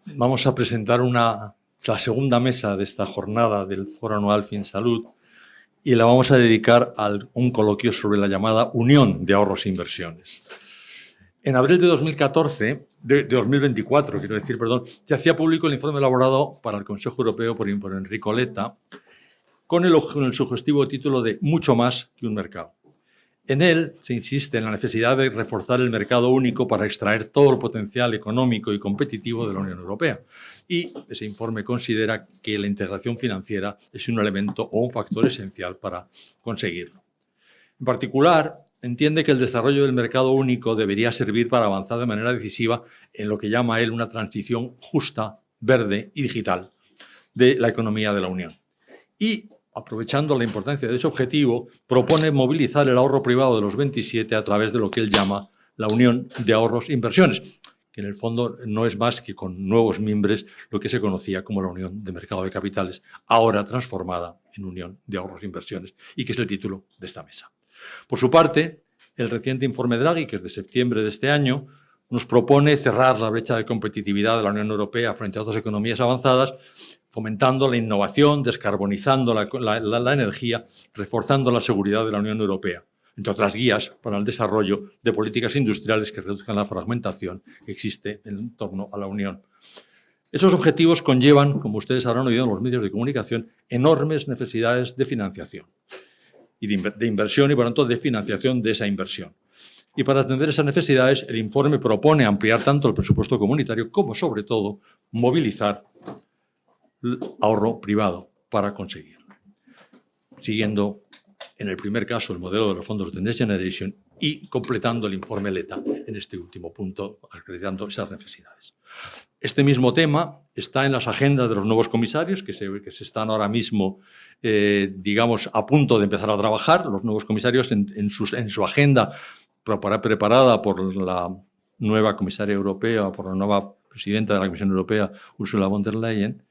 Vamos a presentar la segunda mesa de esta jornada del Foro Anual FinSalud y la vamos a dedicar a un coloquio sobre la llamada Unión de Ahorros e Inversiones. En abril de 2024, quiero decir, perdón, se hacía público el informe elaborado para el Consejo Europeo por Enrico Letta con el sugestivo título de Mucho más que un mercado. En él se insiste en la necesidad de reforzar el mercado único para extraer todo el potencial económico y competitivo de la Unión Europea. Y ese informe considera que la integración financiera es un elemento o un factor esencial para conseguirlo. En particular, entiende que el desarrollo del mercado único debería servir para avanzar de manera decisiva en lo que llama él una transición justa, verde y digital de la economía de la Unión. Y, aprovechando la importancia de ese objetivo, propone movilizar el ahorro privado de los 27 a través de lo que él llama la Unión de Ahorros e Inversiones, que en el fondo no es más que con nuevos miembros lo que se conocía como la Unión de Mercado de Capitales, ahora transformada en Unión de Ahorros e Inversiones, y que es el título de esta mesa. Por su parte, el reciente informe Draghi, que es de septiembre de este año, nos propone cerrar la brecha de competitividad de la Unión Europea frente a otras economías avanzadas, fomentando la innovación, descarbonizando la energía, reforzando la seguridad de la Unión Europea, entre otras guías para el desarrollo de políticas industriales que reduzcan la fragmentación que existe en torno a la Unión. Esos objetivos conllevan, como ustedes habrán oído en los medios de comunicación, enormes necesidades de financiación y de inversión y, por lo tanto, de financiación de esa inversión. Y para atender esas necesidades, el informe propone ampliar tanto el presupuesto comunitario como, sobre todo, movilizar el ahorro privado para conseguirlo. Siguiendo, en el primer caso, el modelo de los fondos de Next Generation y completando el informe Letta en este último punto, acreditando esas necesidades. Este mismo tema está en las agendas de los nuevos comisarios que se están ahora mismo, digamos, a punto de empezar a trabajar. Los nuevos comisarios en su agenda preparada por la nueva comisaria europea, por la nueva presidenta de la Comisión Europea, Ursula von der Leyen,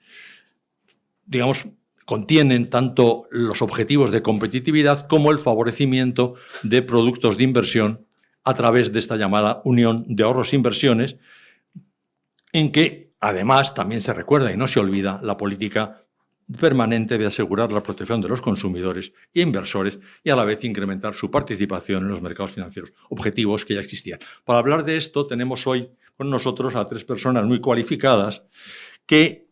digamos, contienen tanto los objetivos de competitividad como el favorecimiento de productos de inversión a través de esta llamada Unión de Ahorros e Inversiones, en que, además, también se recuerda y no se olvida la política permanente de asegurar la protección de los consumidores e inversores y, a la vez, incrementar su participación en los mercados financieros, objetivos que ya existían. Para hablar de esto, tenemos hoy con nosotros a tres personas muy cualificadas que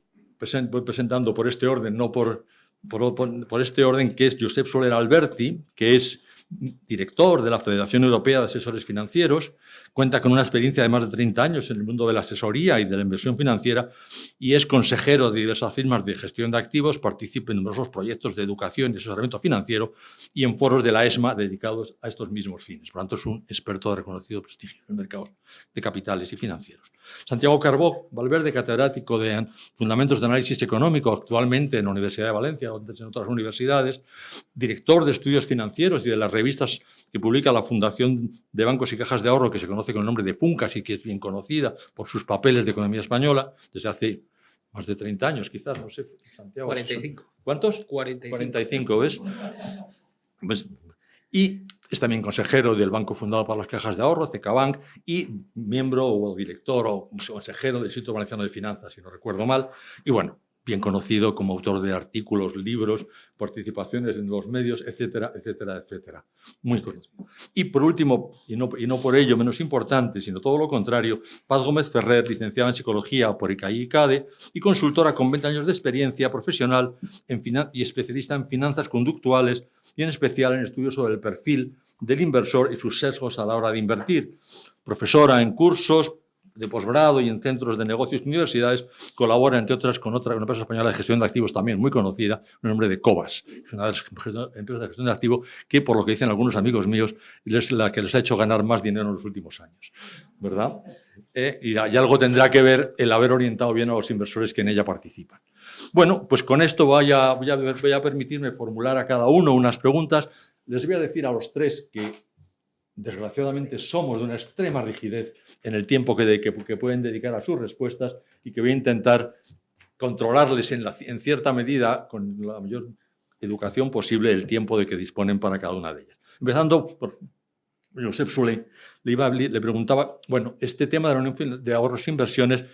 voy presentando por este orden, no por este orden, que es Josep Soler Alberti, que es director de la Federación Europea de Asesores Financieros, cuenta con una experiencia de más de 30 años en el mundo de la asesoría y de la inversión financiera y es consejero de diversas firmas de gestión de activos, participa en numerosos proyectos de educación y asesoramiento financiero y en foros de la ESMA dedicados a estos mismos fines. Por lo tanto, es un experto de reconocido prestigio en el mercado de capitales y financieros. Santiago Carbó Valverde, catedrático de Fundamentos de Análisis Económico, actualmente en la Universidad de Valencia, antes en otras universidades, director de estudios financieros y de las revistas que publica la Fundación de Bancos y Cajas de Ahorro, que se conoce con el nombre de Funcas y que es bien conocida por sus papeles de economía española desde hace más de 30 años, quizás, no sé, Santiago. 45. ¿Cuántos? 45, ¿ves? Pues, y es también consejero del Banco Fundado para las Cajas de Ahorro, CaixaBank, y miembro o director o consejero del Instituto Valenciano de Finanzas, si no recuerdo mal. Y bueno, bien conocido como autor de artículos, libros, participaciones en los medios, etcétera, etcétera, etcétera. Muy conocido. Y por último, y no por ello menos importante, sino todo lo contrario, Paz Gómez Ferrer, licenciada en Psicología por ICAI y CADE y consultora con 20 años de experiencia profesional y especialista en finanzas conductuales y en especial en estudios sobre el perfil del inversor y sus sesgos a la hora de invertir. Profesora en cursos de posgrado y en centros de negocios y universidades, colabora, entre otras, con una empresa española de gestión de activos también muy conocida, en nombre de Cobas. Es una de las empresas de gestión de activos que, por lo que dicen algunos amigos míos, es la que les ha hecho ganar más dinero en los últimos años, ¿verdad? Y algo tendrá que ver el haber orientado bien a los inversores que en ella participan. Bueno, pues con esto voy a permitirme formular a cada uno unas preguntas. Les voy a decir a los tres que desgraciadamente somos de una extrema rigidez en el tiempo que pueden dedicar a sus respuestas y que voy a intentar controlarles en cierta medida, con la mayor educación posible, el tiempo de que disponen para cada una de ellas. Empezando por Josep Soler, le preguntaba, bueno, este tema de la Unión de Ahorros e Inversiones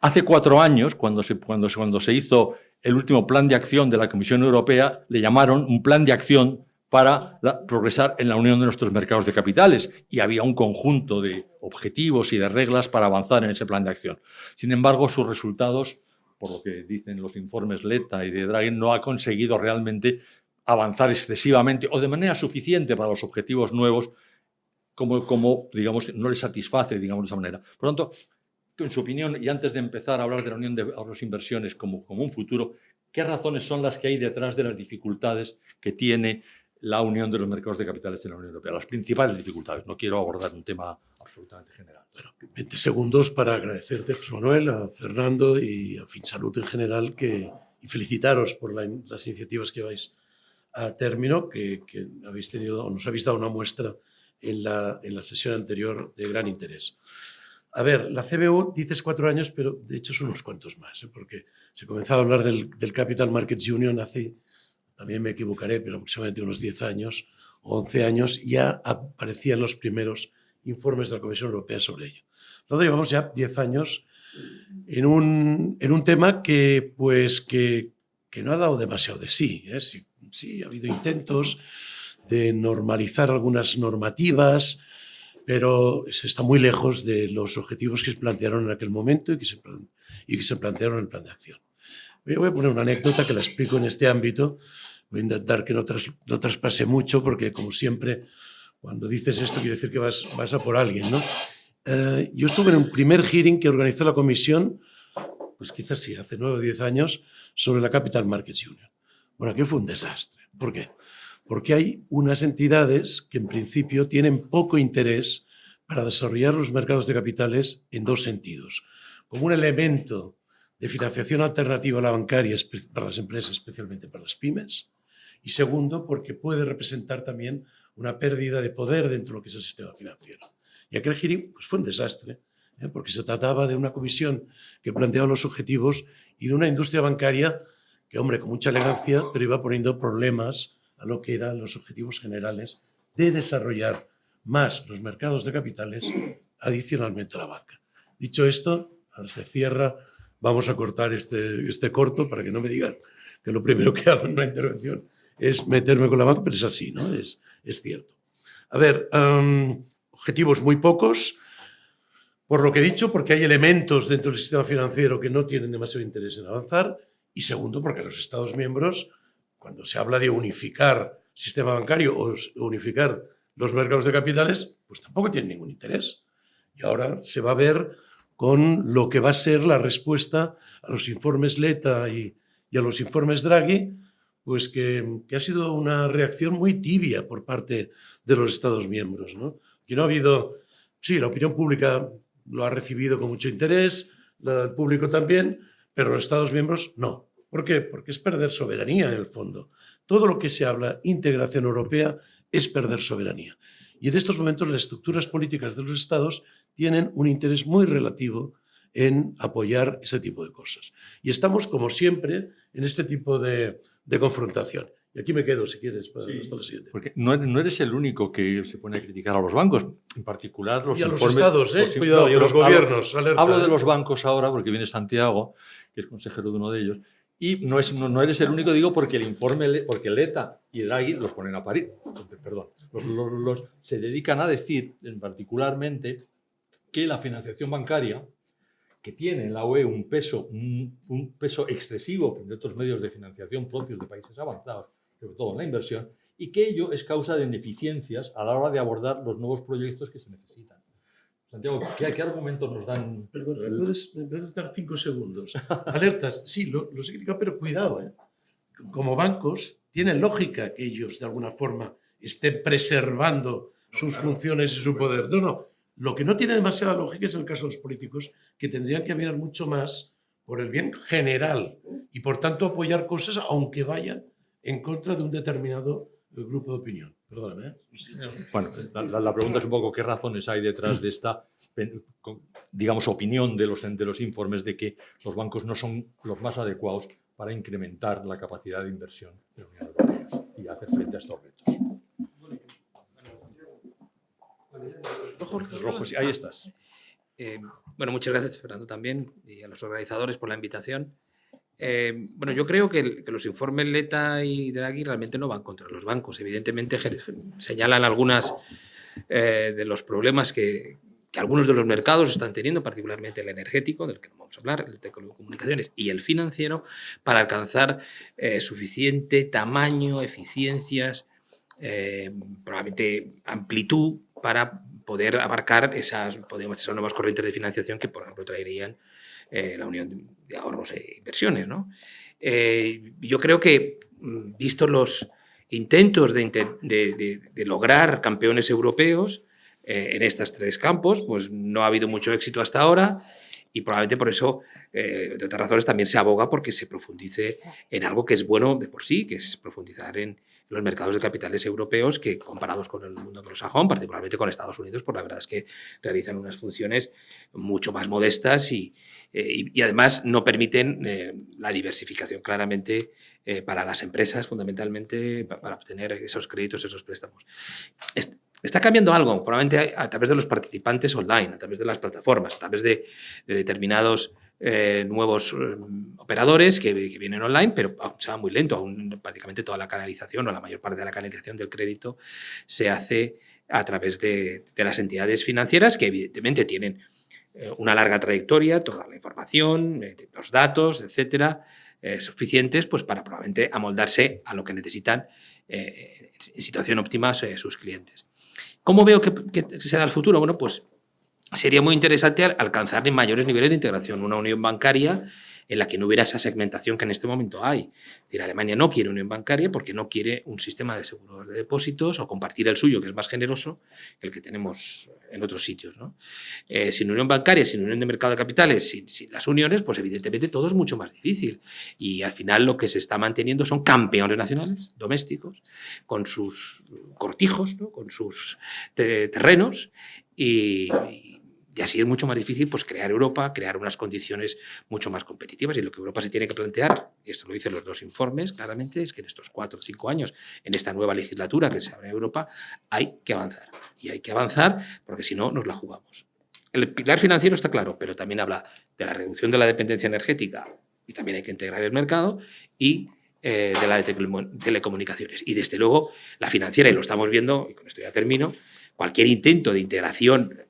Hace 4 años, cuando se hizo el último plan de acción de la Comisión Europea, le llamaron un plan de acción para progresar en la unión de nuestros mercados de capitales, y había un conjunto de objetivos y de reglas para avanzar en ese plan de acción. Sin embargo, sus resultados, por lo que dicen los informes Letta y de Draghi, no ha conseguido realmente avanzar excesivamente o de manera suficiente para los objetivos nuevos, como digamos, no le satisface, digamos, de esa manera. Por lo tanto, en su opinión, y antes de empezar a hablar de la unión de ahorros e inversiones como un futuro, ¿qué razones son las que hay detrás de las dificultades que tiene la unión de los mercados de capitales en la Unión Europea? Las principales dificultades. No quiero abordar un tema absolutamente general. Bueno, 20 segundos para agradecerte, José Manuel, a Fernando y a FinSalud en general, y felicitaros por las iniciativas que vais a término, que habéis tenido, nos habéis dado una muestra en la sesión anterior de gran interés. A ver, la CBU dices 4 años, pero de hecho son unos cuantos más, porque se comenzaba a hablar del Capital Markets Union hace, también me equivocaré, pero aproximadamente unos 10 años o 11 años, ya aparecían los primeros informes de la Comisión Europea sobre ello. Entonces llevamos ya 10 años en un tema que no ha dado demasiado de sí. Sí, ha habido intentos de normalizar algunas normativas, pero se está muy lejos de los objetivos que se plantearon en aquel momento y que se plantearon en el plan de acción. Voy a poner una anécdota que la explico en este ámbito. Voy a intentar que no traspase mucho, porque, como siempre, cuando dices esto quiere decir que vas a por alguien, ¿no? Yo estuve en un primer hearing que organizó la Comisión, pues quizás sí, hace 9 o 10 años, sobre la Capital Markets Union. Bueno, aquí fue un desastre. ¿Por qué? Porque hay unas entidades que en principio tienen poco interés para desarrollar los mercados de capitales en 2 sentidos. Como un elemento de financiación alternativa a la bancaria para las empresas, especialmente para las pymes, y segundo, porque puede representar también una pérdida de poder dentro de lo que es el sistema financiero. Y aquel hearing pues, fue un desastre, porque se trataba de una comisión que planteaba los objetivos y de una industria bancaria que, hombre, con mucha elegancia, pero iba poniendo problemas a lo que eran los objetivos generales de desarrollar más los mercados de capitales adicionalmente a la banca. Dicho esto, ahora se cierra, vamos a cortar este corto para que no me digan que lo primero que hago en una intervención es meterme con la banca, pero es así, ¿no? Es cierto. A ver, objetivos muy pocos, por lo que he dicho, porque hay elementos dentro del sistema financiero que no tienen demasiado interés en avanzar, y segundo, porque los Estados miembros, cuando se habla de unificar el sistema bancario o unificar los mercados de capitales, pues tampoco tienen ningún interés. Y ahora se va a ver con lo que va a ser la respuesta a los informes Letta y a los informes Draghi, pues que ha sido una reacción muy tibia por parte de los Estados miembros, ¿no? Que no ha habido... Sí, la opinión pública lo ha recibido con mucho interés, el público también, pero los Estados miembros no. ¿Por qué? Porque es perder soberanía en el fondo. Todo lo que se habla integración europea es perder soberanía. Y en estos momentos las estructuras políticas de los Estados tienen un interés muy relativo en apoyar ese tipo de cosas. Y estamos, como siempre, en este tipo de confrontación. Y aquí me quedo, si quieres, para hasta la siguiente. Porque no eres el único que se pone a criticar a los bancos, en particular los y a los informes, estados, cuidado, y a los gobiernos. Hablo de los bancos ahora, porque viene Santiago, que es consejero de uno de ellos, y no eres el único, digo, porque el informe, porque Letta y Draghi los ponen a parir. Perdón, se dedican a decir, particularmente, que la financiación bancaria, que tiene en la UE un peso excesivo frente a otros medios de financiación propios de países avanzados, sobre todo en la inversión, y que ello es causa de ineficiencias a la hora de abordar los nuevos proyectos que se necesitan. Santiago, ¿qué argumentos nos dan? Perdón, ¿me puedes dar 5 segundos? Alertas, sí, los he criticado, pero cuidado, como bancos, tiene lógica que ellos, de alguna forma, estén preservando sus funciones y su poder. No. Lo que no tiene demasiada lógica es el caso de los políticos, que tendrían que mirar mucho más por el bien general y, por tanto, apoyar cosas aunque vayan en contra de un determinado grupo de opinión. Perdóname. Bueno, la pregunta es un poco qué razones hay detrás de esta, digamos, opinión de los informes de que los bancos no son los más adecuados para incrementar la capacidad de inversión de la Unión Europea y hacer frente a estos retos. Rojos, ahí estás. Bueno, muchas gracias, Fernando, también, y a los organizadores por la invitación. Bueno, yo creo que los informes Letta y Draghi realmente no van contra los bancos. Evidentemente señalan algunas de los problemas que algunos de los mercados están teniendo, particularmente el energético, del que no vamos a hablar, el de telecomunicaciones y el financiero, para alcanzar suficiente tamaño, eficiencias, probablemente amplitud para poder abarcar esas nuevas corrientes de financiación que, por ejemplo, traerían la Unión de Ahorros e Inversiones, ¿no? Yo creo que, vistos los intentos de lograr campeones europeos en estos tres campos, pues no ha habido mucho éxito hasta ahora y probablemente por eso, de otras razones, también se aboga porque se profundice en algo que es bueno de por sí, que es profundizar en los mercados de capitales europeos que, comparados con el mundo anglosajón, particularmente con Estados Unidos, pues la verdad es que realizan unas funciones mucho más modestas y además no permiten la diversificación claramente para las empresas, fundamentalmente para obtener esos créditos, esos préstamos. Está cambiando algo, probablemente a través de los participantes online, a través de las plataformas, a través de determinados nuevos operadores que vienen online, pero se va muy lento. Aún prácticamente toda la canalización o la mayor parte de la canalización del crédito se hace a través de las entidades financieras que evidentemente tienen una larga trayectoria, toda la información, los datos, etcétera, suficientes pues, para probablemente amoldarse a lo que necesitan en situación óptima sus clientes. ¿Cómo veo que será el futuro? Bueno, pues sería muy interesante alcanzar mayores niveles de integración, una unión bancaria en la que no hubiera esa segmentación que en este momento hay. Es decir, Alemania no quiere unión bancaria porque no quiere un sistema de seguros de depósitos o compartir el suyo, que es más generoso que el que tenemos en otros sitios, ¿no? Sin unión bancaria, sin unión de mercado de capitales, sin las uniones, pues evidentemente todo es mucho más difícil. Y al final lo que se está manteniendo son campeones nacionales, domésticos, con sus cortijos, ¿no? Con sus terrenos y así es mucho más difícil pues, crear Europa, crear unas condiciones mucho más competitivas. Y lo que Europa se tiene que plantear, y esto lo dicen los dos informes claramente, es que en estos 4 o 5 años, en esta nueva legislatura que se abre en Europa, hay que avanzar. Y hay que avanzar porque si no, nos la jugamos. El pilar financiero está claro, pero también habla de la reducción de la dependencia energética y también hay que integrar el mercado y de la de telecomunicaciones. Y desde luego la financiera, y lo estamos viendo, y con esto ya termino, cualquier intento de integración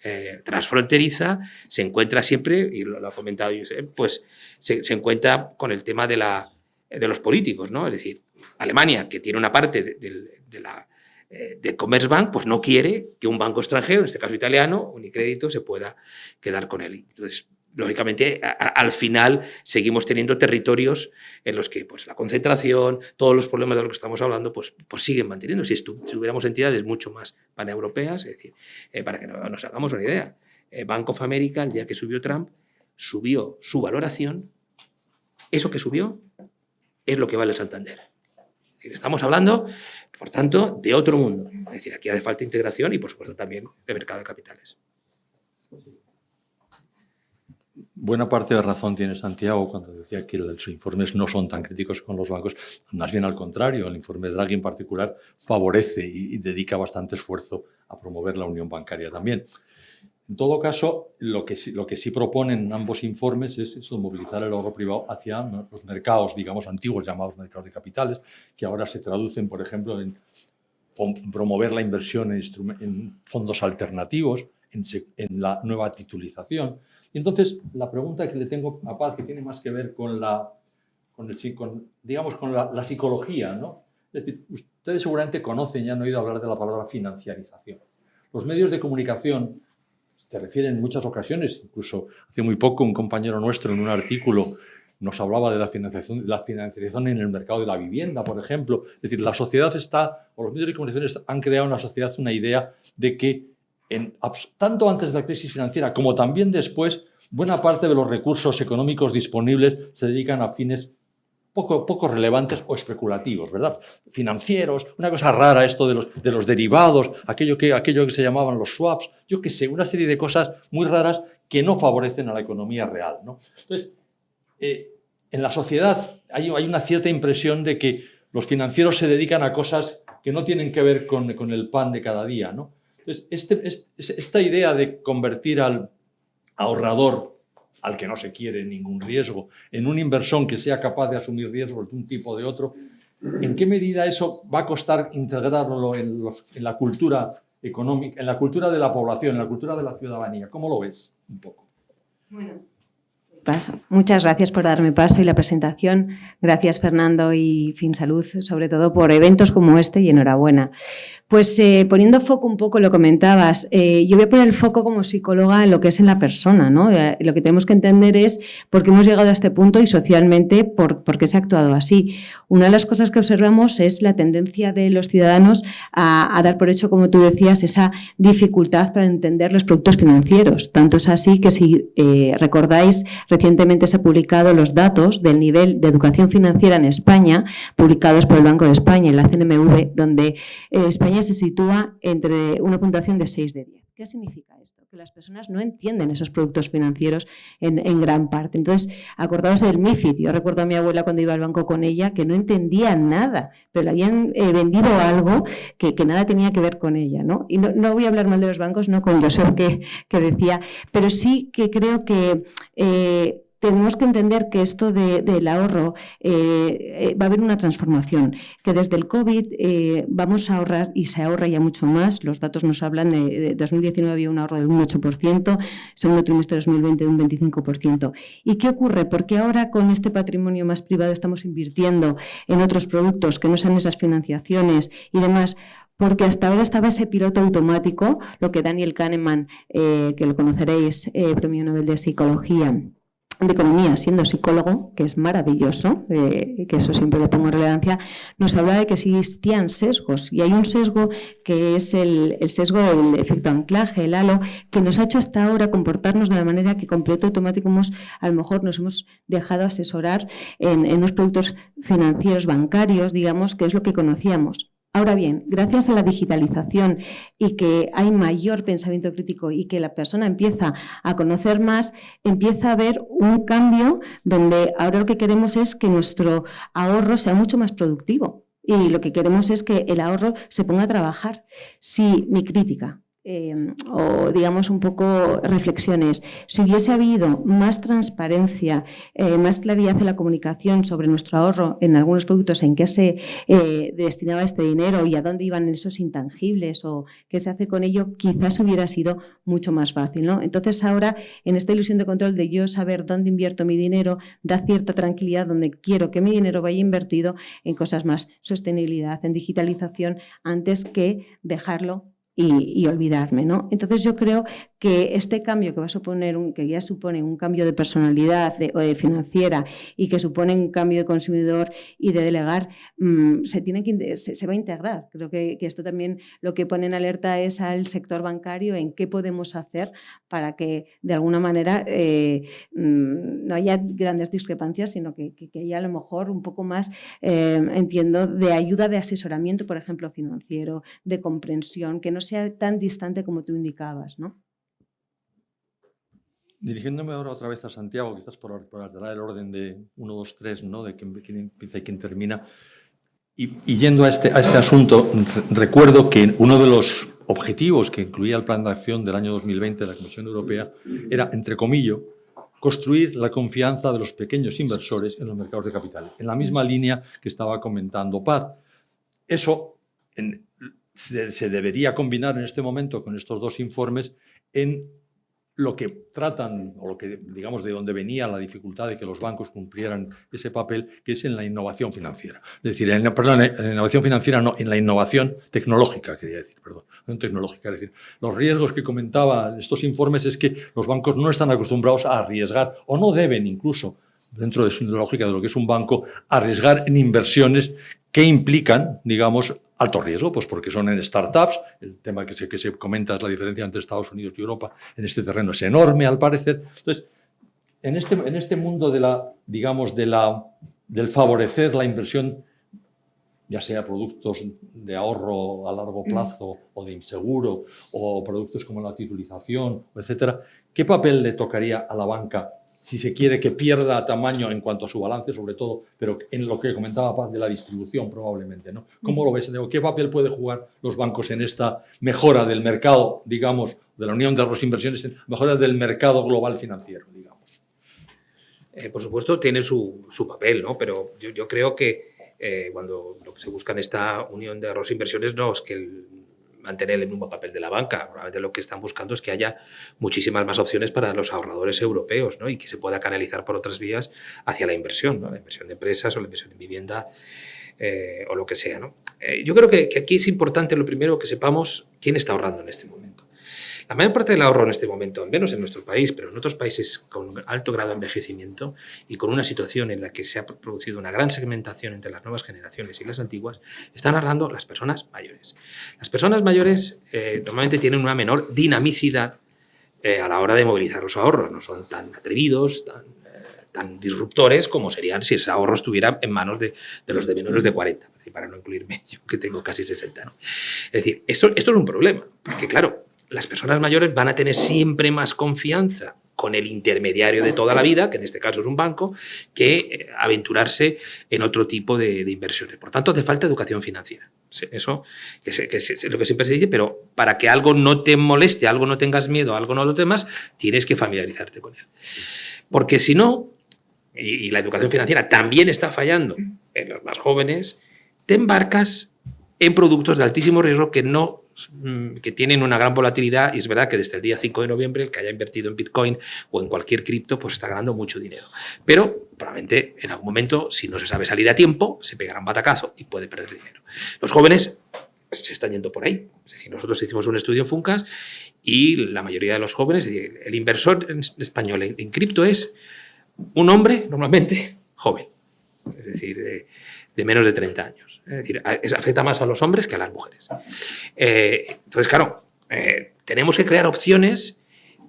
transfronteriza se encuentra siempre, y lo ha comentado Josep, pues se encuentra con el tema de los políticos, ¿no? Es decir, Alemania, que tiene una parte de Commerzbank, pues no quiere que un banco extranjero, en este caso italiano, Unicrédito, se pueda quedar con él. Entonces, lógicamente, al final seguimos teniendo territorios en los que pues, la concentración, todos los problemas de los que estamos hablando, pues siguen manteniendo. Si tuviéramos entidades mucho más paneuropeas, es decir, para que nos hagamos una idea, Bank of America, el día que subió Trump, subió su valoración, eso que subió es lo que vale el Santander. Es decir, estamos hablando, por tanto, de otro mundo. Es decir, aquí hace falta integración y, por supuesto, también de mercado de capitales. Buena parte de razón tiene Santiago cuando decía que sus informes no son tan críticos con los bancos. Más bien al contrario, el informe de Draghi en particular favorece y dedica bastante esfuerzo a promover la unión bancaria también. En todo caso, lo que sí proponen ambos informes es eso, movilizar el ahorro privado hacia los mercados, digamos, antiguos, llamados mercados de capitales, que ahora se traducen, por ejemplo, en promover la inversión en fondos alternativos, en la nueva titulización. Y entonces, la pregunta que le tengo a Paz, que tiene más que ver con la psicología, ¿no? Es decir, ustedes seguramente conocen y han oído hablar de la palabra financiarización. Los medios de comunicación se refieren en muchas ocasiones, incluso hace muy poco un compañero nuestro en un artículo nos hablaba de la financiarización en el mercado de la vivienda, por ejemplo. Es decir, la sociedad o los medios de comunicación han creado en la sociedad una idea de que tanto antes de la crisis financiera como también después, buena parte de los recursos económicos disponibles se dedican a fines poco relevantes o especulativos, ¿verdad? Financieros, una cosa rara esto de los derivados, aquello que se llamaban los swaps, yo qué sé, una serie de cosas muy raras que no favorecen a la economía real, ¿no? Entonces, en la sociedad hay una cierta impresión de que los financieros se dedican a cosas que no tienen que ver con el pan de cada día, ¿no? Entonces, esta idea de convertir al ahorrador al que no se quiere ningún riesgo, en un inversor que sea capaz de asumir riesgos de un tipo o de otro, ¿en qué medida eso va a costar integrarlo en la cultura económica, en la cultura de la población, en la cultura de la ciudadanía? ¿Cómo lo ves un poco? Bueno. Paso. Muchas gracias por darme paso y la presentación. Gracias, Fernando y FinSalud, sobre todo por eventos como este, y enhorabuena. Pues poniendo foco un poco, lo comentabas, yo voy a poner el foco como psicóloga en lo que es en la persona, ¿no? Lo que tenemos que entender es por qué hemos llegado a este punto y socialmente por qué se ha actuado así. Una de las cosas que observamos es la tendencia de los ciudadanos a dar por hecho, como tú decías, esa dificultad para entender los productos financieros. Tanto es así que, si recordáis, recientemente se han publicado los datos del nivel de educación financiera en España, publicados por el Banco de España y la CNMV, donde España se sitúa entre una puntuación de 6 de 10. ¿Qué significa esto? Que las personas no entienden esos productos financieros en gran parte. Entonces, acordaos del MiFID. Yo recuerdo a mi abuela cuando iba al banco con ella que no entendía nada, pero le habían vendido algo que nada tenía que ver con ella, ¿no? Y no voy a hablar mal de los bancos, no con Josep que decía, pero sí que creo que tenemos que entender que esto del ahorro va a haber una transformación, que desde el COVID vamos a ahorrar, y se ahorra ya mucho más. Los datos nos hablan de 2019 había un ahorro del 8%, segundo trimestre de 2020 de un 25%. ¿Y qué ocurre? Porque ahora con este patrimonio más privado estamos invirtiendo en otros productos que no sean esas financiaciones y demás. Porque hasta ahora estaba ese piloto automático, lo que Daniel Kahneman, que lo conoceréis, Premio Nobel de Economía, siendo psicólogo, que es maravilloso, que eso siempre lo pongo en relevancia, nos hablaba de que existían sesgos, y hay un sesgo que es el sesgo del efecto anclaje, el halo, que nos ha hecho hasta ahora comportarnos de la manera que con piloto automático a lo mejor nos hemos dejado asesorar en unos productos financieros bancarios, digamos, que es lo que conocíamos. Ahora bien, gracias a la digitalización y que hay mayor pensamiento crítico y que la persona empieza a conocer más, empieza a haber un cambio donde ahora lo que queremos es que nuestro ahorro sea mucho más productivo, y lo que queremos es que el ahorro se ponga a trabajar. Si mi crítica, o digamos un poco reflexiones, si hubiese habido más transparencia, más claridad en la comunicación sobre nuestro ahorro en algunos productos, en qué se destinaba este dinero y a dónde iban esos intangibles o qué se hace con ello, quizás hubiera sido mucho más fácil, ¿no? Entonces ahora, en esta ilusión de control de yo saber dónde invierto mi dinero, da cierta tranquilidad donde quiero que mi dinero vaya invertido en cosas más sostenibilidad, en digitalización, antes que dejarlo y olvidarme, ¿no? Entonces yo creo que este cambio que va a suponer que ya supone un cambio de personalidad financiera y que supone un cambio de consumidor y de delegar, se va a integrar. Creo que esto también lo que pone en alerta es al sector bancario en qué podemos hacer para que de alguna manera no haya grandes discrepancias, sino que haya a lo mejor un poco más, entiendo, de ayuda, de asesoramiento, por ejemplo, financiero, de comprensión, que no sea tan distante como tú indicabas, ¿no? Dirigiéndome ahora otra vez a Santiago, quizás por alterar el orden de 1, 2, 3, ¿no? De quién empieza y quién termina. Y yendo a este asunto, recuerdo que uno de los objetivos que incluía el Plan de Acción del año 2020 de la Comisión Europea era, entre comillas, construir la confianza de los pequeños inversores en los mercados de capitales, en la misma línea que estaba comentando Paz. Eso se debería combinar en este momento con estos dos informes en lo que tratan, o lo que, digamos, de donde venía la dificultad de que los bancos cumplieran ese papel, que es en la innovación financiera. Es decir, en la innovación financiera no, en la innovación tecnológica, quería decir, perdón, no tecnológica. Es decir, los riesgos que comentaban estos informes es que los bancos no están acostumbrados a arriesgar, o no deben incluso, dentro de su lógica de lo que es un banco, arriesgar en inversiones que implican, digamos, alto riesgo, pues porque son en startups. El tema que se comenta es la diferencia entre Estados Unidos y Europa en este terreno es enorme, al parecer. Entonces, en este mundo del favorecer la inversión, ya sea productos de ahorro a largo plazo o de inseguro, o productos como la titulización, etcétera, ¿qué papel le tocaría a la banca si se quiere, que pierda tamaño en cuanto a su balance, sobre todo, pero en lo que comentaba Paz de la distribución, probablemente, ¿no? ¿Cómo lo ves? ¿Qué papel puede jugar los bancos en esta mejora del mercado, digamos, de la unión de ahorros e inversiones, en mejora del mercado global financiero, digamos? Por supuesto, tiene su papel, ¿no? Pero yo creo que cuando lo que se busca en esta unión de ahorros e inversiones no es que mantener el mismo papel de la banca. Probablemente lo que están buscando es que haya muchísimas más opciones para los ahorradores europeos, ¿no? Y que se pueda canalizar por otras vías hacia la inversión, ¿no? La inversión de empresas o la inversión en vivienda o lo que sea, ¿no? Yo creo que aquí es importante, lo primero, que sepamos quién está ahorrando en este momento. La mayor parte del ahorro en este momento, al menos en nuestro país, pero en otros países con alto grado de envejecimiento y con una situación en la que se ha producido una gran segmentación entre las nuevas generaciones y las antiguas, están ahorrando las personas mayores. Las personas mayores normalmente tienen una menor dinamicidad a la hora de movilizar los ahorros. No son tan atrevidos, tan disruptores como serían si ese ahorro estuviera en manos de los de menores de 40, para no incluirme yo que tengo casi 60, ¿no? Es decir, esto es un problema, porque claro, las personas mayores van a tener siempre más confianza con el intermediario de toda la vida, que en este caso es un banco, que aventurarse en otro tipo de inversiones. Por tanto, hace falta educación financiera. Eso es lo que siempre se dice, pero para que algo no te moleste, algo no tengas miedo, algo no lo temas, tienes que familiarizarte con él. Porque si no, y la educación financiera también está fallando en los más jóvenes, te embarcas en productos de altísimo riesgo que tienen una gran volatilidad, y es verdad que desde el día 5 de noviembre el que haya invertido en Bitcoin o en cualquier cripto pues está ganando mucho dinero. Pero probablemente en algún momento, si no se sabe salir a tiempo, se pegará un batacazo y puede perder dinero. Los jóvenes se están yendo por ahí. Es decir, nosotros hicimos un estudio en Funcas y la mayoría de los jóvenes, es decir, el inversor español en cripto es un hombre normalmente joven, es decir, de menos de 30 años. Es decir, afecta más a los hombres que a las mujeres. Entonces, claro, tenemos que crear opciones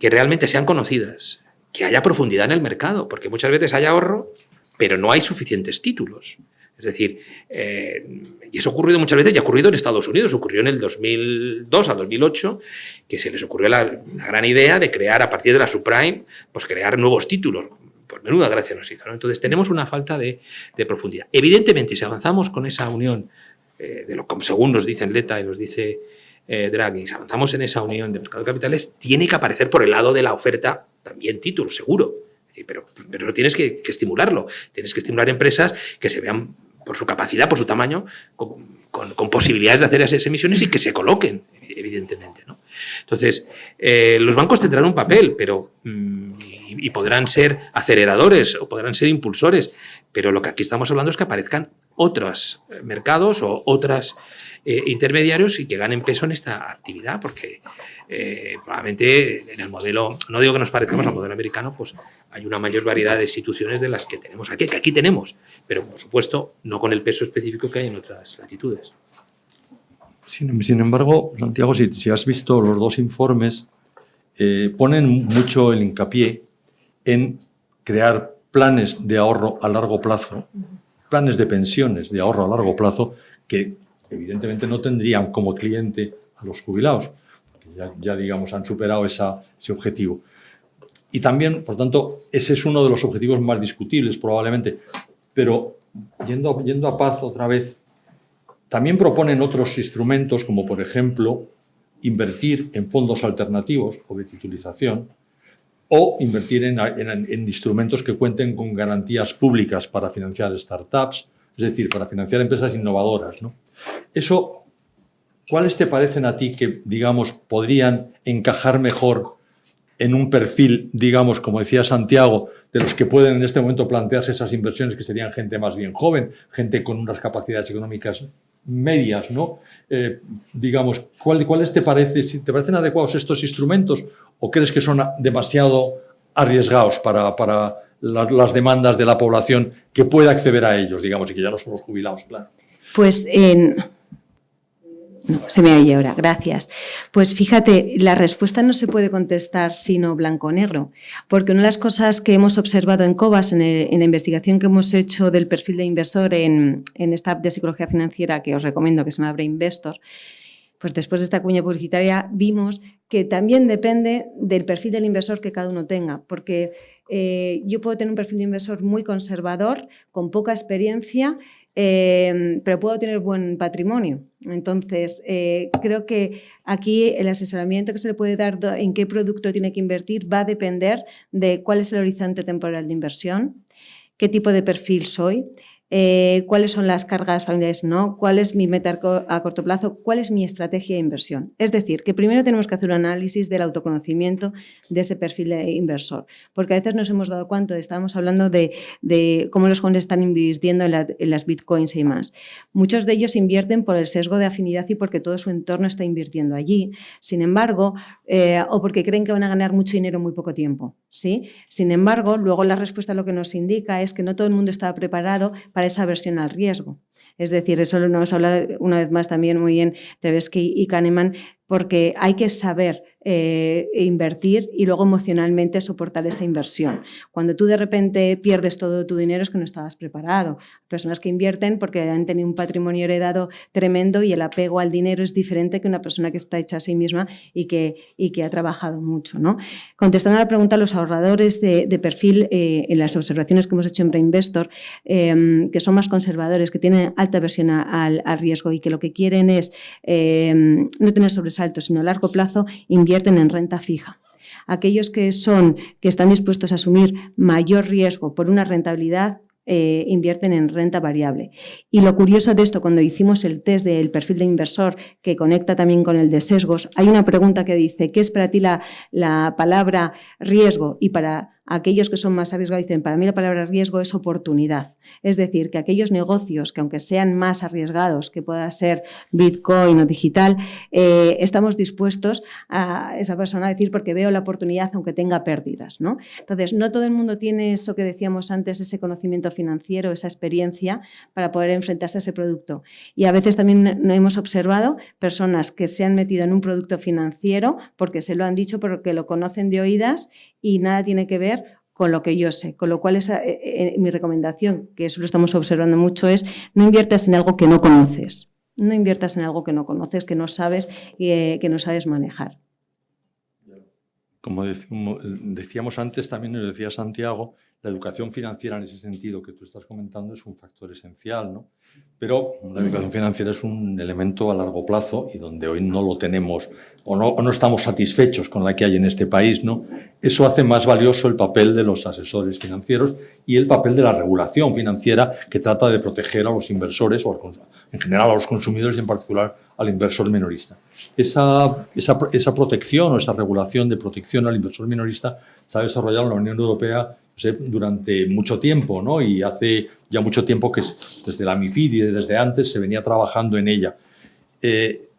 que realmente sean conocidas, que haya profundidad en el mercado, porque muchas veces hay ahorro, pero no hay suficientes títulos. Es decir, y eso ha ocurrido muchas veces, y ha ocurrido en Estados Unidos, ocurrió en el 2002 al 2008, que se les ocurrió la gran idea de crear, a partir de la subprime, pues crear nuevos títulos. Pues menuda gracia nos hizo, ¿no? Entonces tenemos una falta de profundidad. Evidentemente, si avanzamos con esa unión, según nos dicen Letta y nos dice Draghi, si avanzamos en esa unión de mercado de capitales, tiene que aparecer por el lado de la oferta también títulos, seguro. Es decir, pero tienes que estimularlo. Tienes que estimular empresas que se vean por su capacidad, por su tamaño, con posibilidades de hacer esas emisiones y que se coloquen, evidentemente, ¿no? Entonces, los bancos tendrán un papel, pero y podrán ser aceleradores o podrán ser impulsores, pero lo que aquí estamos hablando es que aparezcan otros mercados o otros intermediarios y que ganen peso en esta actividad, porque probablemente en el modelo, no digo que nos parezcamos al modelo americano, pues hay una mayor variedad de instituciones de las que tenemos aquí, que aquí tenemos, pero por supuesto no con el peso específico que hay en otras latitudes. Sin embargo, Santiago, si has visto los dos informes, ponen mucho el hincapié en crear planes de ahorro a largo plazo, planes de pensiones de ahorro a largo plazo, que evidentemente no tendrían como cliente a los jubilados, que ya digamos, han superado ese objetivo. Y también, por tanto, ese es uno de los objetivos más discutibles probablemente. Pero yendo a Paz otra vez, también proponen otros instrumentos, como por ejemplo, invertir en fondos alternativos o de titulización, o invertir en instrumentos que cuenten con garantías públicas para financiar startups, es decir, para financiar empresas innovadoras, ¿no? Eso, ¿cuáles te parecen a ti que, digamos, podrían encajar mejor en un perfil, digamos, como decía Santiago, de los que pueden en este momento plantearse esas inversiones, que serían gente más bien joven, gente con unas capacidades económicas medias, ¿no? Digamos, ¿cuáles te parecen adecuados estos instrumentos o crees que son demasiado arriesgados para las demandas de la población que pueda acceder a ellos, digamos, y que ya no son los jubilados, claro? Pues no, se me oye ahora, gracias. Pues fíjate, la respuesta no se puede contestar sino blanco o negro, porque una de las cosas que hemos observado en Cobas, en la investigación que hemos hecho del perfil de inversor en esta app de psicología financiera que os recomiendo, que se llama Brain Investor, pues después de esta cuña publicitaria vimos que también depende del perfil del inversor que cada uno tenga, porque yo puedo tener un perfil de inversor muy conservador, con poca experiencia, pero puedo tener buen patrimonio. Entonces, creo que aquí el asesoramiento que se le puede dar en qué producto tiene que invertir va a depender de cuál es el horizonte temporal de inversión, qué tipo de perfil soy, cuáles son las cargas familiares, ¿no? Cuál es mi meta a corto plazo, cuál es mi estrategia de inversión. Es decir, que primero tenemos que hacer un análisis del autoconocimiento de ese perfil de inversor, porque a veces nos hemos dado cuenta, estábamos hablando de cómo los jóvenes están invirtiendo en las bitcoins y más. Muchos de ellos invierten por el sesgo de afinidad y porque todo su entorno está invirtiendo allí. Sin embargo, o porque creen que van a ganar mucho dinero en muy poco tiempo, ¿sí? Sin embargo, luego la respuesta lo que nos indica es que no todo el mundo está preparado para esa aversión al riesgo. Es decir, eso nos habla una vez más también muy bien Tversky y Kahneman, porque hay que saber invertir y luego emocionalmente soportar esa inversión. Cuando tú de repente pierdes todo tu dinero es que no estabas preparado. Personas que invierten porque han tenido un patrimonio heredado tremendo y el apego al dinero es diferente que una persona que está hecha a sí misma y que ha trabajado mucho, ¿no? Contestando a la pregunta, los ahorradores de perfil, en las observaciones que hemos hecho en Brainvestor, que son más conservadores, que tienen alta aversión al riesgo y que lo que quieren es no tener sobresaltos, sino a largo plazo, invierten en renta fija. Aquellos que están dispuestos a asumir mayor riesgo por una rentabilidad, invierten en renta variable. Y lo curioso de esto, cuando hicimos el test del perfil de inversor, que conecta también con el de sesgos, hay una pregunta que dice, ¿qué es para ti la palabra riesgo? Y para aquellos que son más arriesgados dicen, para mí la palabra riesgo es oportunidad. Es decir, que aquellos negocios que aunque sean más arriesgados, que pueda ser Bitcoin o digital, estamos dispuestos a esa persona a decir porque veo la oportunidad aunque tenga pérdidas, ¿no? Entonces, no todo el mundo tiene eso que decíamos antes, ese conocimiento financiero, esa experiencia para poder enfrentarse a ese producto. Y a veces también no hemos observado personas que se han metido en un producto financiero porque se lo han dicho, porque lo conocen de oídas y nada tiene que ver con lo que yo sé. Con lo cual, mi recomendación, que eso lo estamos observando mucho, es no inviertas en algo que no conoces. No inviertas en algo que no conoces, que no sabes manejar. Como decíamos antes, también nos decía Santiago, la educación financiera en ese sentido que tú estás comentando es un factor esencial, ¿no? Pero la educación financiera es un elemento a largo plazo y donde hoy no lo tenemos o no estamos satisfechos con la que hay en este país, ¿no? Eso hace más valioso el papel de los asesores financieros y el papel de la regulación financiera que trata de proteger a los inversores o en general a los consumidores y en particular al inversor minorista. Esa protección o esa regulación de protección al inversor minorista se ha desarrollado en la Unión Europea durante mucho tiempo, ¿no? Y hace ya mucho tiempo que desde la MiFID y desde antes se venía trabajando en ella.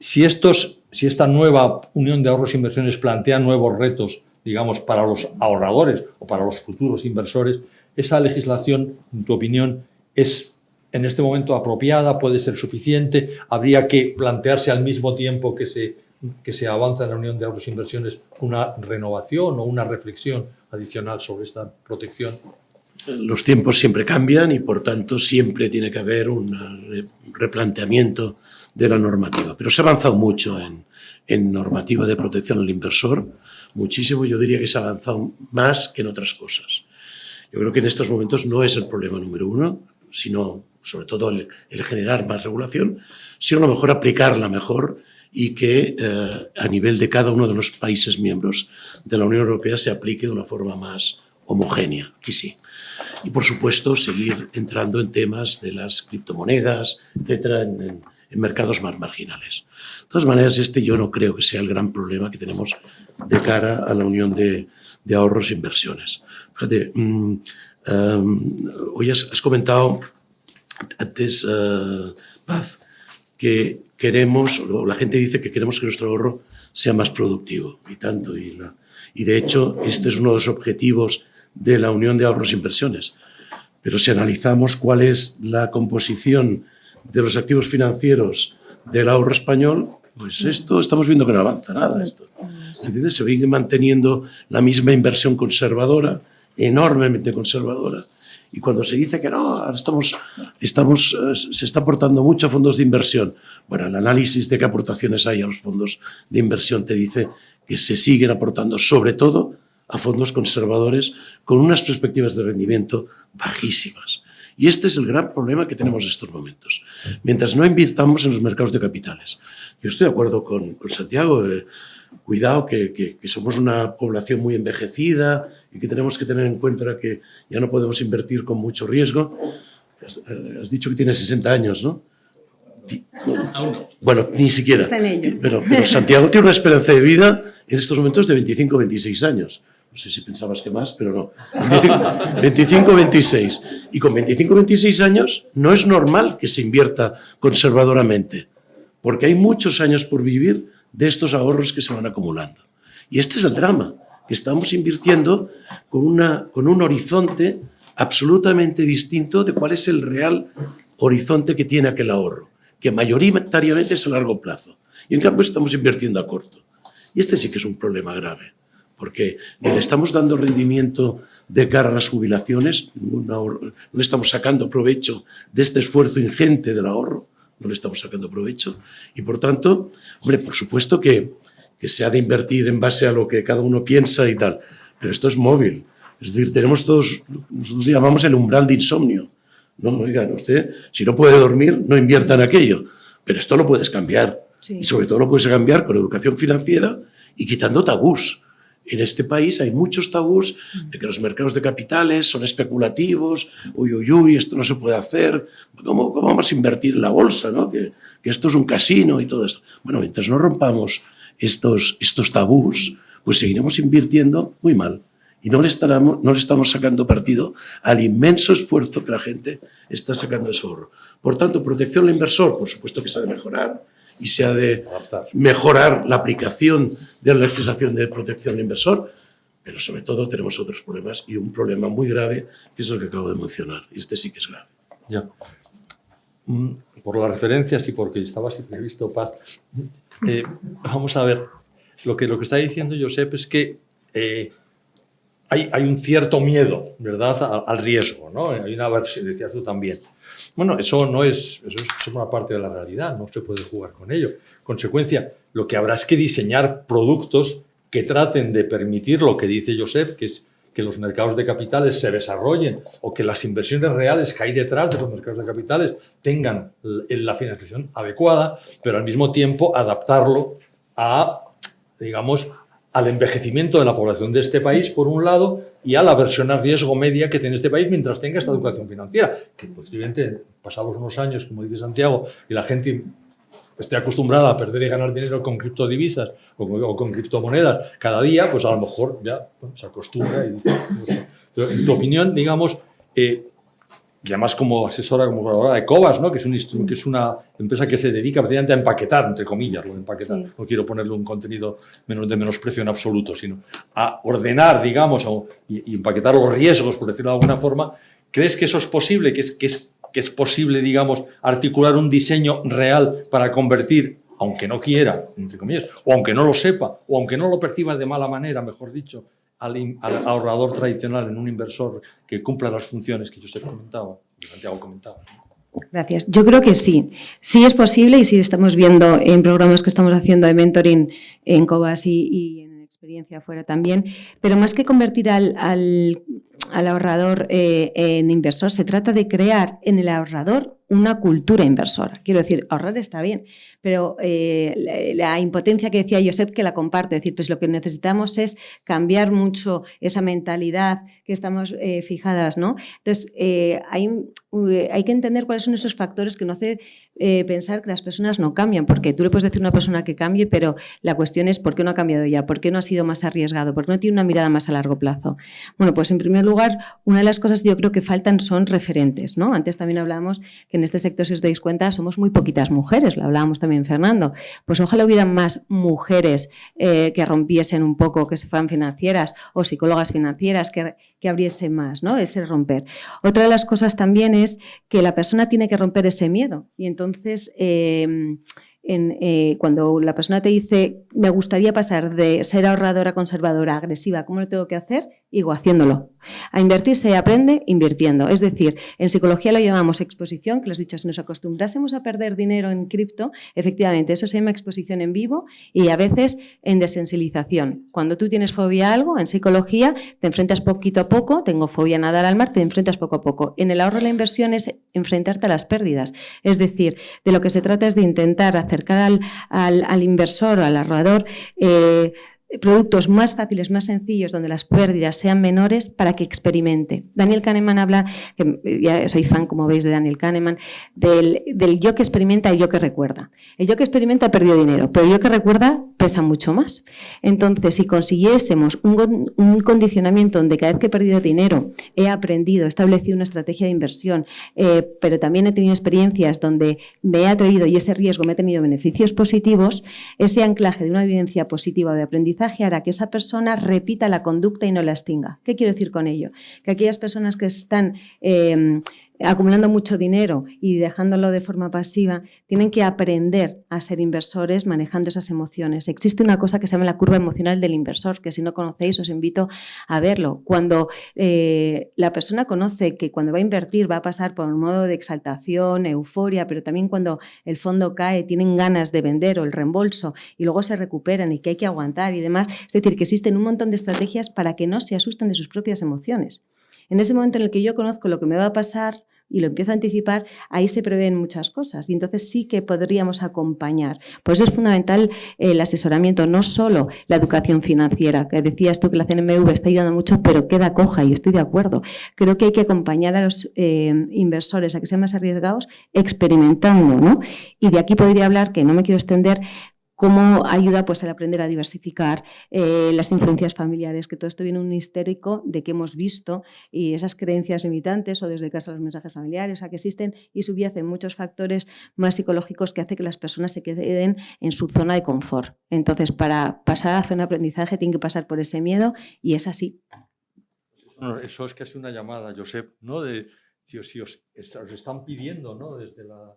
Si esta nueva Unión de Ahorros e Inversiones plantea nuevos retos, digamos, para los ahorradores o para los futuros inversores, ¿esa legislación, en tu opinión, es en este momento apropiada? ¿Puede ser suficiente? ¿Habría que plantearse al mismo tiempo que se avanza en la Unión de Ahorros e Inversiones una renovación o una reflexión adicional sobre esta protección? Los tiempos siempre cambian y, por tanto, siempre tiene que haber un replanteamiento de la normativa. Pero se ha avanzado mucho en normativa de protección al inversor, muchísimo. Yo diría que se ha avanzado más que en otras cosas. Yo creo que en estos momentos no es el problema número uno, sino sobre todo el generar más regulación, sino a lo mejor aplicarla mejor y que a nivel de cada uno de los países miembros de la Unión Europea se aplique de una forma más homogénea, que sí. Y, por supuesto, seguir entrando en temas de las criptomonedas, etcétera, en mercados más marginales. De todas maneras, yo no creo que sea el gran problema que tenemos de cara a la Unión de Ahorros e Inversiones. Fíjate, hoy has comentado antes, Paz, que queremos, o la gente dice que queremos que nuestro ahorro sea más productivo, y tanto. Y de hecho, este es uno de los objetivos de la Unión de Ahorros e Inversiones. Pero si analizamos cuál es la composición de los activos financieros del ahorro español, pues estamos viendo que no avanza nada. ¿Entiendes? Se sigue manteniendo la misma inversión conservadora, enormemente conservadora. Y cuando se dice que no, ahora se está aportando mucho a fondos de inversión. Bueno, el análisis de qué aportaciones hay a los fondos de inversión te dice que se siguen aportando sobre todo a fondos conservadores con unas perspectivas de rendimiento bajísimas. Y este es el gran problema que tenemos en estos momentos. Mientras no invirtamos en los mercados de capitales. Yo estoy de acuerdo con Santiago. Cuidado, que somos una población muy envejecida y que tenemos que tener en cuenta que ya no podemos invertir con mucho riesgo. Has dicho que tienes 60 años, ¿no? Aún no. Bueno, ni siquiera. Está en ello. Pero Santiago tiene una esperanza de vida en estos momentos de 25 o 26 años. No sé si pensabas que más, pero no. 25 o 26. Y con 25 o 26 años no es normal que se invierta conservadoramente, porque hay muchos años por vivir de estos ahorros que se van acumulando. Y este es el drama, que estamos invirtiendo con un horizonte absolutamente distinto de cuál es el real horizonte que tiene aquel ahorro, que mayoritariamente es a largo plazo. Y en cambio estamos invirtiendo a corto. Y este sí que es un problema grave, porque ni le estamos dando rendimiento de cara a las jubilaciones, no le estamos sacando provecho de este esfuerzo ingente del ahorro, no le estamos sacando provecho. Y por tanto, hombre, por supuesto que se ha de invertir en base a lo que cada uno piensa y tal, pero esto es móvil. Es decir, tenemos todos, nosotros llamamos el umbral de insomnio. No, oigan, usted, si no puede dormir, no invierta en aquello. Pero esto lo puedes cambiar. Sí. Y sobre todo lo puedes cambiar con educación financiera y quitando tabús. En este país hay muchos tabús de que los mercados de capitales son especulativos, uy, esto no se puede hacer, ¿cómo vamos a invertir en la bolsa, ¿no? Que esto es un casino y todo esto. Bueno, mientras no rompamos estos tabús, pues seguiremos invirtiendo muy mal. Y no le estamos sacando partido al inmenso esfuerzo que la gente está sacando de su ahorro. Por tanto, protección al inversor, por supuesto que se ha de mejorar y se ha de mejorar la aplicación de la legislación de protección al inversor, pero sobre todo tenemos otros problemas y un problema muy grave, que es el que acabo de mencionar. Y este sí que es grave. Ya. Por las referencias y porque estaba así previsto, Paz, vamos a ver. Lo que está diciendo Josep es que hay un cierto miedo, ¿verdad?, al riesgo, ¿no? Hay una aversión, decías tú también. Bueno, eso es una parte de la realidad, no se puede jugar con ello. Consecuencia, lo que habrá es que diseñar productos que traten de permitir lo que dice Josep, que es que los mercados de capitales se desarrollen o que las inversiones reales que hay detrás de los mercados de capitales tengan la financiación adecuada, pero al mismo tiempo adaptarlo a, digamos, al envejecimiento de la población de este país, por un lado, y a la versión a riesgo media que tiene este país mientras tenga esta educación financiera, que posiblemente pasados unos años, como dice Santiago, y la gente esté acostumbrada a perder y ganar dinero con criptodivisas o con criptomonedas cada día, pues a lo mejor ya se acostumbra y dice, no sé. Entonces, en tu opinión, digamos, y además como asesora, como colaboradora de Cobas, ¿no? que es una empresa que se dedica precisamente a empaquetar, entre comillas, lo de empaquetar. Sí. No quiero ponerle un contenido de menosprecio en absoluto, sino a ordenar, digamos, y empaquetar los riesgos, por decirlo de alguna forma. ¿Crees que eso es posible? ¿Que es posible, digamos, articular un diseño real para convertir, aunque no quiera, entre comillas, o aunque no lo sepa, o aunque no lo perciba de mala manera, mejor dicho, al ahorrador tradicional en un inversor que cumpla las funciones que Josep comentaba, que Santiago comentaba? Gracias. Yo creo que sí. Sí es posible y sí estamos viendo en programas que estamos haciendo de mentoring en Cobas y en experiencia afuera también, pero más que convertir al ahorrador en inversor, se trata de crear en el ahorrador una cultura inversora. Quiero decir, ahorrar está bien, pero la impotencia que decía Josep, que la comparto, es decir, pues lo que necesitamos es cambiar mucho esa mentalidad que estamos fijadas, ¿no? Entonces, hay que entender cuáles son esos factores que nos hace pensar que las personas no cambian, porque tú le puedes decir a una persona que cambie, pero la cuestión es ¿por qué no ha cambiado ya? ¿Por qué no ha sido más arriesgado? ¿Por qué no tiene una mirada más a largo plazo? Bueno, pues en primer lugar, una de las cosas que yo creo que faltan son referentes, ¿no? Antes también hablábamos que en este sector, si os dais cuenta, somos muy poquitas mujeres, lo hablábamos también Fernando. Pues ojalá hubieran más mujeres que rompiesen un poco, que se fueran financieras o psicólogas financieras, que abriesen más, ¿no? Ese romper. Otra de las cosas también es que la persona tiene que romper ese miedo y entonces cuando la persona te dice me gustaría pasar de ser ahorradora conservadora a agresiva, ¿cómo lo tengo que hacer? Digo, haciéndolo. A invertir se aprende invirtiendo. Es decir, en psicología lo llamamos exposición, que lo has dicho, si nos acostumbrásemos a perder dinero en cripto, efectivamente, eso se llama exposición en vivo y a veces en desensibilización. Cuando tú tienes fobia a algo, en psicología te enfrentas poquito a poco, tengo fobia a nadar al mar, te enfrentas poco a poco. En el ahorro y la inversión es enfrentarte a las pérdidas. Es decir, de lo que se trata es de intentar acercar al inversor, al ahorrador, productos más fáciles, más sencillos, donde las pérdidas sean menores para que experimente. Daniel Kahneman habla, que ya soy fan, como veis, de Daniel Kahneman, del yo que experimenta y el yo que recuerda. El yo que experimenta ha perdido dinero, pero el yo que recuerda pesa mucho más. Entonces, si consiguiésemos un condicionamiento donde cada vez que he perdido dinero he aprendido, he establecido una estrategia de inversión, pero también he tenido experiencias donde me he atrevido y ese riesgo me ha tenido beneficios positivos, ese anclaje de una vivencia positiva o de aprendizaje hará que esa persona repita la conducta y no la extinga. ¿Qué quiero decir con ello? Que aquellas personas que están acumulando mucho dinero y dejándolo de forma pasiva, tienen que aprender a ser inversores manejando esas emociones. Existe una cosa que se llama la curva emocional del inversor, que si no conocéis os invito a verlo. Cuando la persona conoce que cuando va a invertir va a pasar por un modo de exaltación, euforia, pero también cuando el fondo cae tienen ganas de vender o el reembolso y luego se recuperan y que hay que aguantar y demás. Es decir, que existen un montón de estrategias para que no se asusten de sus propias emociones. En ese momento en el que yo conozco lo que me va a pasar y lo empiezo a anticipar, ahí se prevén muchas cosas y entonces sí que podríamos acompañar. Por eso es fundamental el asesoramiento, no solo la educación financiera, que decías tú que la CNMV está ayudando mucho, pero queda coja y estoy de acuerdo. Creo que hay que acompañar a los inversores a que sean más arriesgados experimentando, ¿no? Y de aquí podría hablar, que no me quiero extender, cómo ayuda pues, el aprender a diversificar, las influencias familiares, que todo esto viene un histórico de que hemos visto y esas creencias limitantes o desde casa los mensajes familiares, o sea, que existen y subyacen muchos factores más psicológicos que hacen que las personas se queden en su zona de confort. Entonces, para pasar a la zona de aprendizaje tienen que pasar por ese miedo y es así. Bueno, eso es casi una llamada, Josep, ¿no? De si os están pidiendo, ¿no? Desde las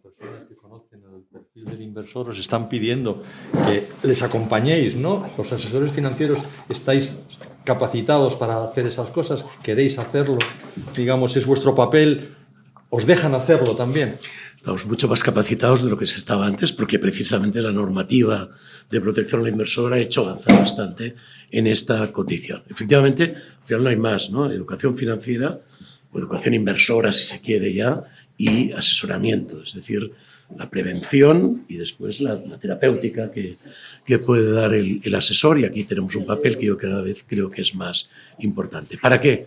personas que conocen el perfil del inversor, os están pidiendo que les acompañéis, ¿no? Los asesores financieros estáis capacitados para hacer esas cosas, queréis hacerlo, digamos, es vuestro papel, os dejan hacerlo también. Estamos mucho más capacitados de lo que se estaba antes, porque precisamente la normativa de protección al inversor ha hecho avanzar bastante en esta condición. Efectivamente, al final no hay más, ¿no? Educación financiera o educación inversora, si se quiere ya, y asesoramiento, es decir, la prevención y después la terapéutica que puede dar el asesor, y aquí tenemos un papel que yo cada vez creo que es más importante. ¿Para qué?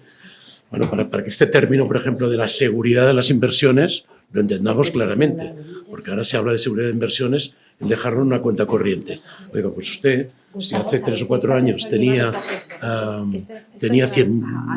Bueno, para que este término, por ejemplo, de la seguridad de las inversiones, lo entendamos claramente, porque ahora se habla de seguridad de inversiones en dejarlo en una cuenta corriente. Oiga, pues usted, si hace 3 o 4 años tenía 100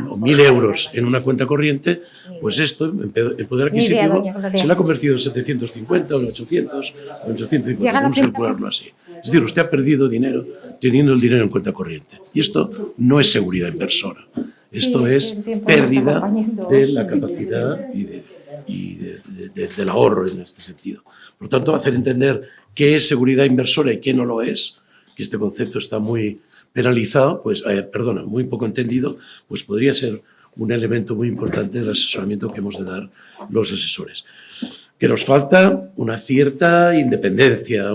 o 1.000 euros en una cuenta corriente, pues esto, en poder adquisitivo, se le ha convertido en 750 o en 800 o en 850, vamos a calcularlo así. Es decir, usted ha perdido dinero teniendo el dinero en cuenta corriente. Y esto no es seguridad inversora. Esto es pérdida de la capacidad y del ahorro en este sentido. Por tanto, hacer entender qué es seguridad inversora y qué no lo es, que este concepto está muy penalizado, pues, muy poco entendido, pues podría ser un elemento muy importante del asesoramiento que hemos de dar los asesores. Que nos falta una cierta independencia,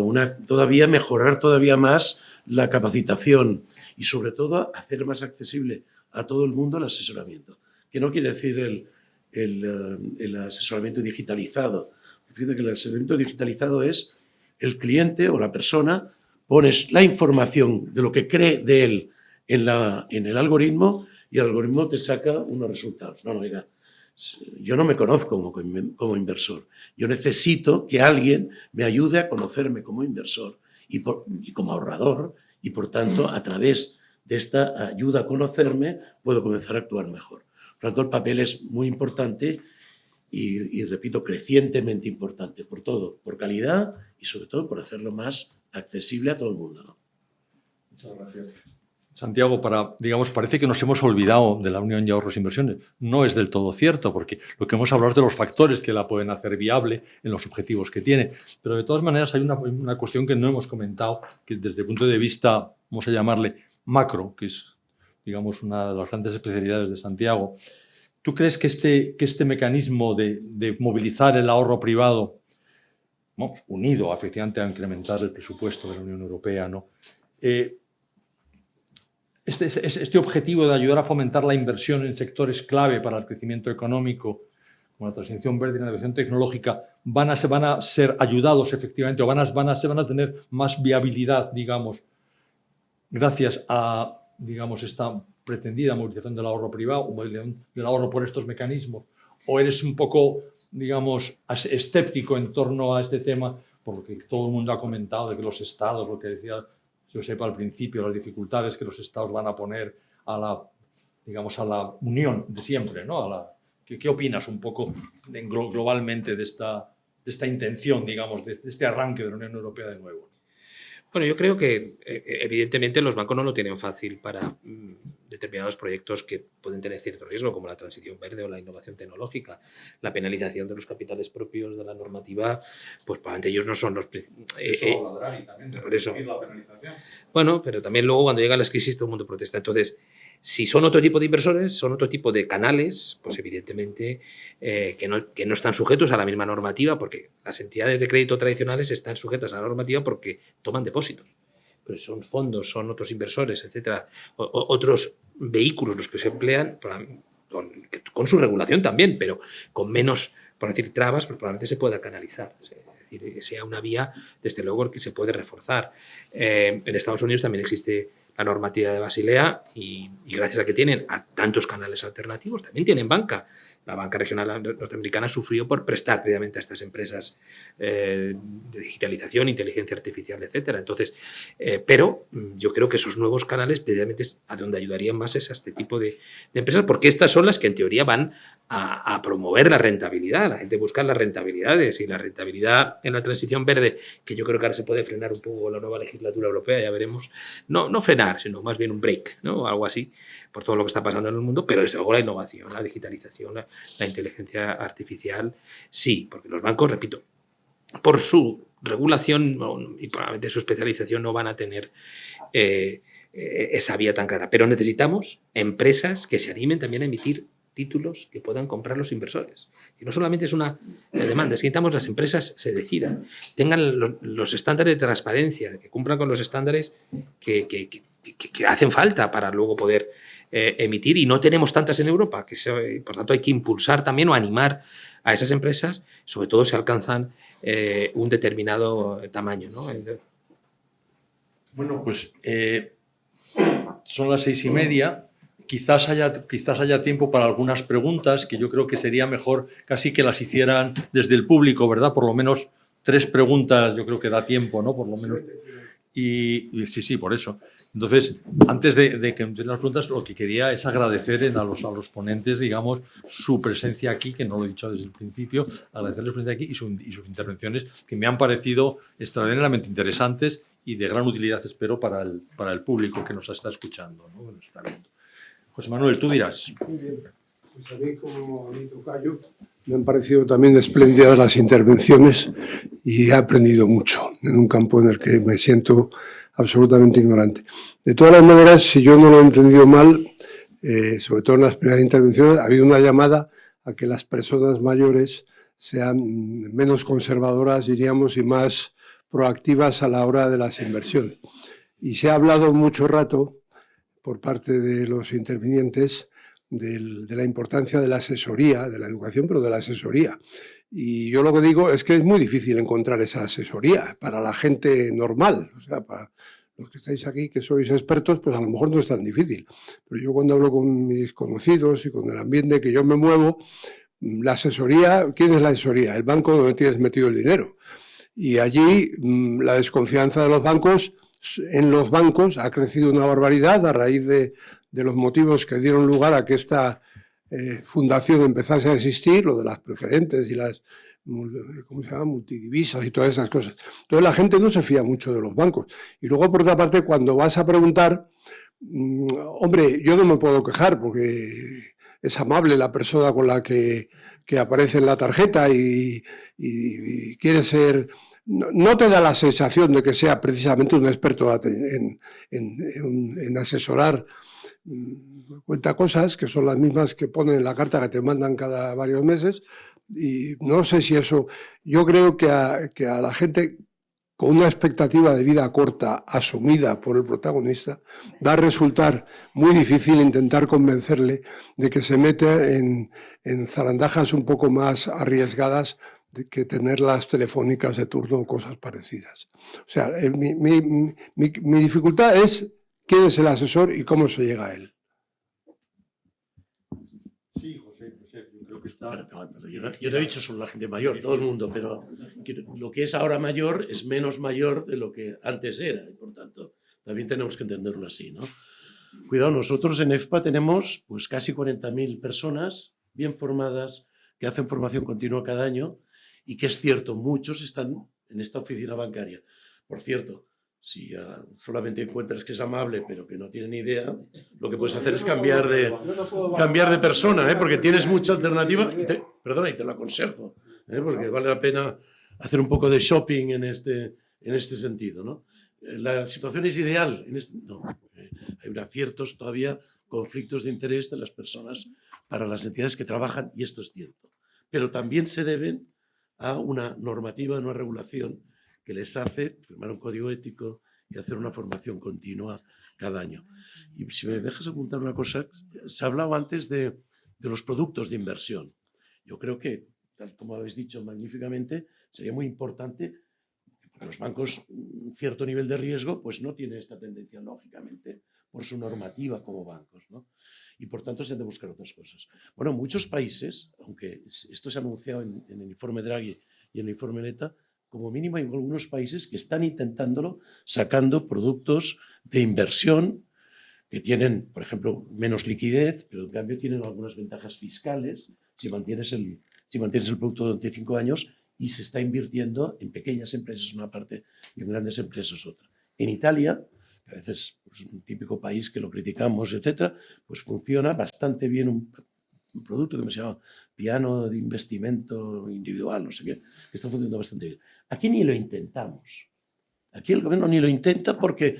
todavía mejorar todavía más la capacitación y sobre todo hacer más accesible a todo el mundo el asesoramiento. Que no quiere decir el asesoramiento digitalizado. Fíjate que el asesoramiento digitalizado es el cliente o la persona pones la información de lo que cree de él en el algoritmo y el algoritmo te saca unos resultados. No, oiga, yo no me conozco como inversor. Yo necesito que alguien me ayude a conocerme como inversor y como ahorrador y, por tanto, a través de esta ayuda a conocerme, puedo comenzar a actuar mejor. Por tanto, el papel es muy importante y repito, crecientemente importante por todo, por calidad y sobre todo por hacerlo más accesible a todo el mundo, ¿no? Muchas gracias. Santiago, parece que nos hemos olvidado de la Unión de Ahorros e Inversiones. No es del todo cierto, porque lo que hemos hablado es de los factores que la pueden hacer viable en los objetivos que tiene. Pero de todas maneras hay una cuestión que no hemos comentado, que desde el punto de vista, vamos a llamarle macro, que es digamos, una de las grandes especialidades de Santiago. ¿Tú crees que este mecanismo de movilizar el ahorro privado, ¿no?, unido efectivamente a incrementar el presupuesto de la Unión Europea, ¿no?, este objetivo de ayudar a fomentar la inversión en sectores clave para el crecimiento económico, como la transición verde y la innovación tecnológica, van a ser ayudados efectivamente o van a tener más viabilidad, digamos, gracias a, digamos, esta pretendida movilización del ahorro privado o del ahorro por estos mecanismos? ¿O eres un poco, digamos, escéptico en torno a este tema, por lo que todo el mundo ha comentado de que los estados, lo que decía yo sepa al principio, las dificultades que los estados van a poner a la, digamos, a la unión de siempre, ¿no? ¿Qué opinas un poco globalmente de esta intención, digamos, de este arranque de la Unión Europea de nuevo? Bueno, yo creo que evidentemente los bancos no lo tienen fácil para determinados proyectos que pueden tener cierto riesgo, como la transición verde o la innovación tecnológica. La penalización de los capitales propios de la normativa, pues probablemente ellos no son los... Eso la Draghi también, por eso. La penalización. Bueno, pero también luego cuando llegan las crisis todo el mundo protesta. Entonces, si son otro tipo de inversores, son otro tipo de canales, pues evidentemente que no están sujetos a la misma normativa, porque las entidades de crédito tradicionales están sujetas a la normativa porque toman depósitos. Pero son fondos, son otros inversores, etcétera, otros vehículos los que se emplean con su regulación también, pero con menos, por decir, trabas, pero probablemente se pueda canalizar. Es decir, que sea una vía, desde luego, que se puede reforzar. En Estados Unidos también existe la normativa de Basilea y gracias a que tienen a tantos canales alternativos, también tienen banca. La banca regional norteamericana sufrió por prestar previamente a estas empresas de digitalización, inteligencia artificial, etcétera. Entonces, pero yo creo que esos nuevos canales precisamente es a donde ayudarían más es a este tipo de empresas, porque estas son las que en teoría van a promover la rentabilidad. La gente busca las rentabilidades y la rentabilidad en la transición verde, que yo creo que ahora se puede frenar un poco con la nueva legislatura europea, ya veremos. No frenar, sino más bien un break, ¿no? Algo así, por todo lo que está pasando en el mundo, pero desde luego la innovación, la digitalización, la inteligencia artificial, sí, porque los bancos, repito, por su regulación y probablemente su especialización no van a tener esa vía tan clara. Pero necesitamos empresas que se animen también a emitir títulos que puedan comprar los inversores. Y no solamente es una demanda, es que necesitamos las empresas se decidan, tengan los estándares de transparencia, que cumplan con los estándares que hacen falta para luego poder emitir, y no tenemos tantas en Europa, por tanto hay que impulsar también o animar a esas empresas, sobre todo si alcanzan un determinado tamaño, ¿no? Bueno, pues son las 6:30. Quizás haya tiempo para algunas preguntas que yo creo que sería mejor casi que las hicieran desde el público, ¿verdad? Por lo menos 3 preguntas yo creo que da tiempo, ¿no? Por lo menos. Y sí, por eso. Entonces, antes de que empiecen las preguntas, lo que quería es agradecer a los ponentes, digamos, su presencia aquí, que no lo he dicho desde el principio, agradecerles su presencia aquí y sus intervenciones, que me han parecido extraordinariamente interesantes y de gran utilidad, espero, para el público que nos está escuchando, ¿no? Que nos está viendo. José Manuel, tú dirás. Muy bien. Pues a mí, como a mi tocayo, me han parecido también espléndidas las intervenciones y he aprendido mucho en un campo en el que me siento absolutamente ignorante. De todas las maneras, si yo no lo he entendido mal, sobre todo en las primeras intervenciones, ha habido una llamada a que las personas mayores sean menos conservadoras, diríamos, y más proactivas a la hora de las inversiones. Y se ha hablado mucho rato por parte de los intervinientes de la importancia de la asesoría, de la educación, pero de la asesoría. Y yo lo que digo es que es muy difícil encontrar esa asesoría para la gente normal. O sea, para los que estáis aquí, que sois expertos, pues a lo mejor no es tan difícil. Pero yo cuando hablo con mis conocidos y con el ambiente que yo me muevo, la asesoría, ¿quién es la asesoría? El banco donde tienes metido el dinero. Y allí la desconfianza de los bancos, en los bancos ha crecido una barbaridad a raíz de los motivos que dieron lugar a que esta fundación empezase a existir, lo de las preferentes y las ¿cómo se llama? Multidivisas y todas esas cosas. Entonces la gente no se fía mucho de los bancos. Y luego, por otra parte, cuando vas a preguntar, hombre, yo no me puedo quejar porque es amable la persona con la que aparece en la tarjeta y quiere ser... No te da la sensación de que sea precisamente un experto en asesorar cuenta cosas que son las mismas que ponen en la carta que te mandan cada varios meses, y no sé si eso... Yo creo que a la gente con una expectativa de vida corta asumida por el protagonista, va a resultar muy difícil intentar convencerle de que se mete en zarandajas un poco más arriesgadas que tener las telefónicas de turno o cosas parecidas. O sea, mi dificultad es quién es el asesor y cómo se llega a él. Sí, José, yo creo que está... Yo no he dicho solo la gente mayor, todo el mundo, pero lo que es ahora mayor es menos mayor de lo que antes era, y por tanto también tenemos que entenderlo así, ¿no? Cuidado, nosotros en EFPA tenemos pues casi 40.000 personas bien formadas que hacen formación continua cada año, y que es cierto, muchos están en esta oficina bancaria. Por cierto, si solamente encuentras que es amable pero que no tiene ni idea, lo que puedes hacer es cambiar de persona, porque tienes mucha alternativa. Y te lo aconsejo, porque vale la pena hacer un poco de shopping en este sentido, ¿no? La situación es ideal. No, hay ciertos todavía conflictos de interés de las personas para las entidades que trabajan, y esto es cierto. Pero también se deben a una normativa, una regulación que les hace firmar un código ético y hacer una formación continua cada año. Y si me dejas apuntar una cosa, se ha hablado antes de los productos de inversión. Yo creo que, tal como habéis dicho magníficamente, sería muy importante, porque los bancos, un cierto nivel de riesgo, pues no tienen esta tendencia, lógicamente, por su normativa como bancos, ¿no? Y por tanto se han de buscar otras cosas. Bueno, muchos países, aunque esto se ha anunciado en el informe Draghi y en el informe Letta, como mínimo hay algunos países que están intentándolo, sacando productos de inversión que tienen, por ejemplo, menos liquidez, pero en cambio tienen algunas ventajas fiscales si mantienes el producto durante 5 años, y se está invirtiendo en pequeñas empresas una parte y en grandes empresas otra. En Italia, que a veces es un típico país que lo criticamos, etcétera, pues funciona bastante bien un producto que se llama piano de investimento individual, no sé qué, que está funcionando bastante bien. Aquí ni lo intentamos. Aquí el gobierno ni lo intenta porque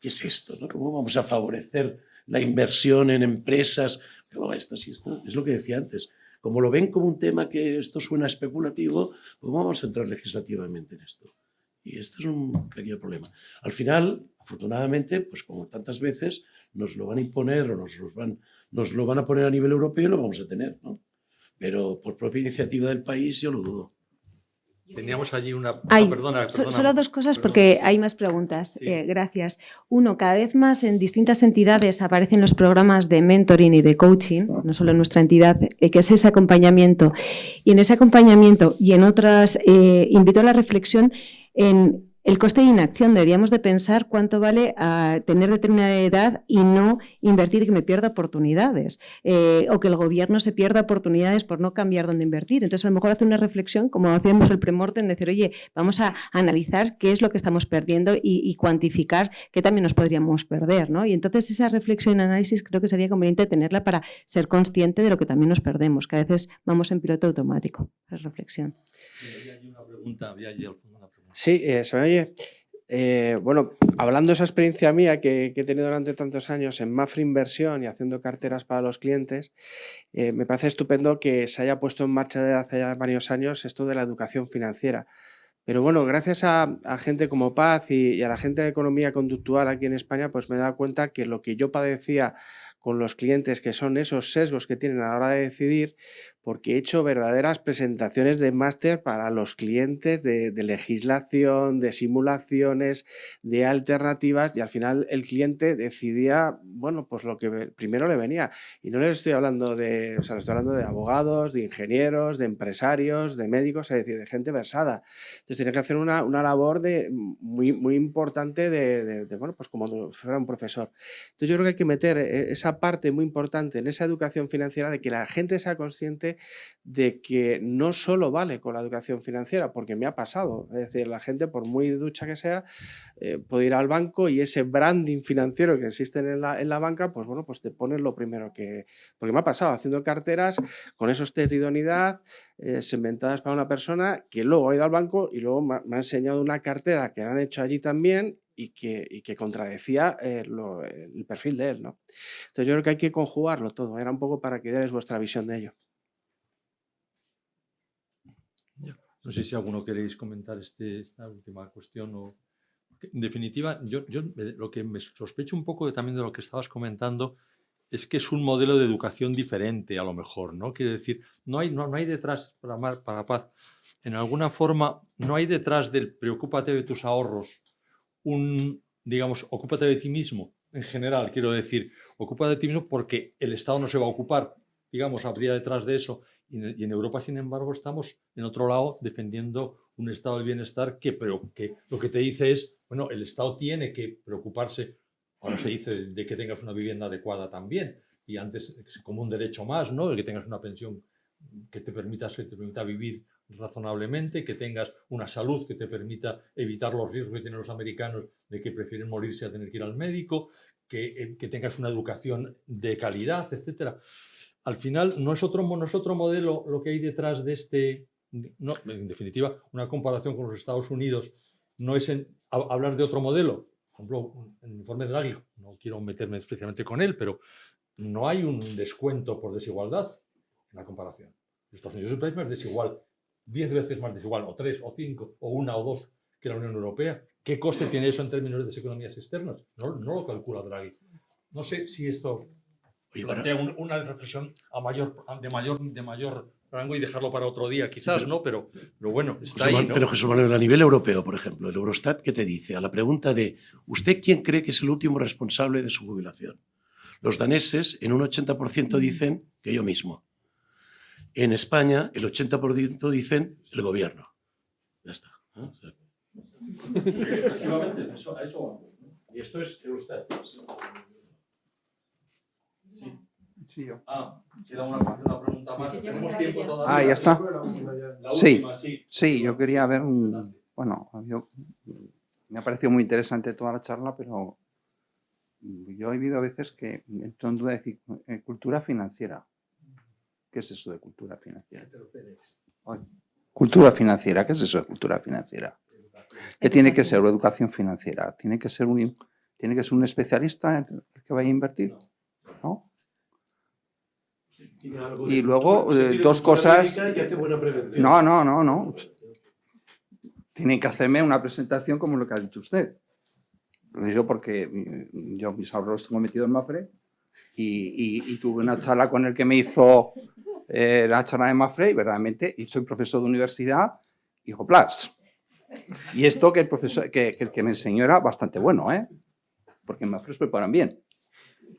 ¿qué es esto, no? ¿Cómo vamos a favorecer la inversión en empresas? Pero esto es lo que decía antes. Como lo ven como un tema que esto suena especulativo, pues vamos a entrar legislativamente en esto. Y esto es un pequeño problema. Al final, afortunadamente, pues como tantas veces, nos lo van a imponer o nos lo van a poner a nivel europeo y lo vamos a tener, ¿no? Pero por propia iniciativa del país yo lo dudo. Teníamos allí una... Perdona. Solo dos cosas porque hay más preguntas. Sí. Gracias. Uno, cada vez más en distintas entidades aparecen los programas de mentoring y de coaching, no solo en nuestra entidad, que es ese acompañamiento. Y en ese acompañamiento y en otras, invito a la reflexión en el coste de inacción. Deberíamos de pensar cuánto vale tener determinada edad y no invertir y que me pierda oportunidades, o que el gobierno se pierda oportunidades por no cambiar dónde invertir. Entonces, a lo mejor hacer una reflexión, como hacíamos el premortem, decir, oye, vamos a analizar qué es lo que estamos perdiendo y cuantificar qué también nos podríamos perder, ¿no? Y entonces esa reflexión y análisis creo que sería conveniente tenerla para ser consciente de lo que también nos perdemos, que a veces vamos en piloto automático. Esa reflexión. Había allí al fondo una pregunta. Sí, se me oye. Bueno, hablando de esa experiencia mía que he tenido durante tantos años en Mafre Inversión y haciendo carteras para los clientes, me parece estupendo que se haya puesto en marcha desde hace ya varios años esto de la educación financiera. Pero bueno, gracias a gente como Paz y a la gente de economía conductual aquí en España, pues me he dado cuenta que lo que yo padecía con los clientes, que son esos sesgos que tienen a la hora de decidir, porque he hecho verdaderas presentaciones de máster para los clientes de legislación, de simulaciones, de alternativas, y al final el cliente decidía, bueno, pues lo que primero le venía. Y no les estoy hablando de, o sea, les estoy hablando de abogados, de ingenieros, de empresarios, de médicos, es decir, de gente versada. Entonces tiene que hacer una labor muy importante bueno, pues como si fuera un profesor. Entonces yo creo que hay que meter esa parte muy importante en esa educación financiera, de que la gente sea consciente de que no solo vale con la educación financiera, porque me ha pasado, es decir, la gente, por muy ducha que sea, puede ir al banco y ese branding financiero que existe en la banca, pues bueno, pues te pones lo primero que... Porque me ha pasado haciendo carteras con esos test de idoneidad inventadas para una persona que luego ha ido al banco y luego me ha enseñado una cartera que la han hecho allí también y que contradecía el perfil de él, ¿no? Entonces yo creo que hay que conjugarlo todo. Era un poco para que dierais vuestra visión de ello. No sé si alguno queréis comentar esta última cuestión. En definitiva, yo lo que me sospecho un poco también de lo que estabas comentando es que es un modelo de educación diferente, a lo mejor, ¿no? Quiere decir, no hay detrás, para paz, en alguna forma, no hay detrás del preocúpate de tus ahorros digamos, ocúpate de ti mismo, en general, quiero decir, ocúpate de ti mismo porque el Estado no se va a ocupar, digamos, habría detrás de eso. Y en Europa, sin embargo, estamos en otro lado defendiendo un estado del bienestar que lo que te dice es, bueno, el Estado tiene que preocuparse, ahora se dice, de que tengas una vivienda adecuada también, y antes como un derecho más, ¿no? De que tengas una pensión que te permita vivir razonablemente, que tengas una salud que te permita evitar los riesgos que tienen los americanos de que prefieren morirse a tener que ir al médico, que tengas una educación de calidad, etcétera. Al final no es otro modelo lo que hay detrás de no, en definitiva, una comparación con los Estados Unidos no es hablar de otro modelo. Por ejemplo, en el informe de Draghi, no quiero meterme especialmente con él, pero no hay un descuento por desigualdad en la comparación. Estados Unidos es un país más desigual, 10 veces más desigual, o 3, o 5, o 1 o 2 que la Unión Europea. ¿Qué coste tiene eso en términos de las economías externas? No lo calcula Draghi. No sé si esto plantea una reflexión de mayor rango y dejarlo para otro día, quizás, ¿no? Pero bueno, está ahí, ¿no? Pero Jesús Manuel, a nivel europeo, por ejemplo, el Eurostat, ¿qué te dice? A la pregunta de ¿usted quién cree que es el último responsable de su jubilación? Los daneses, en un 80% dicen que yo mismo. En España, el 80% dicen el gobierno. Ya está. ¿No? O sea, Efectivamente, a eso vamos, ¿no? y esto es Eurostat. Sí. Sí, yo. Queda una pregunta más. ¿Tenemos tiempo todavía? Ah, ya está. La Sí. última, sí. Sí, yo quería ver bueno, me ha parecido muy interesante toda la charla, pero yo he vivido a veces que entro en duda de decir, cultura financiera. ¿Qué es eso de cultura financiera? Cultura financiera, ¿qué es eso de cultura financiera? ¿Qué tiene que ser? ¿O educación financiera? ¿Tiene que ser un especialista el que vaya a invertir? ¿No? Y luego, dos cosas... No. Tienen que hacerme una presentación como lo que ha dicho usted. Lo digo porque yo mis ahorros los tengo metidos en Mafre y tuve una charla con el que me hizo la charla de Mafre y verdaderamente, y soy profesor de universidad, hijo plas. Y esto que el que me enseñó era bastante bueno, porque en Mafre os preparan bien,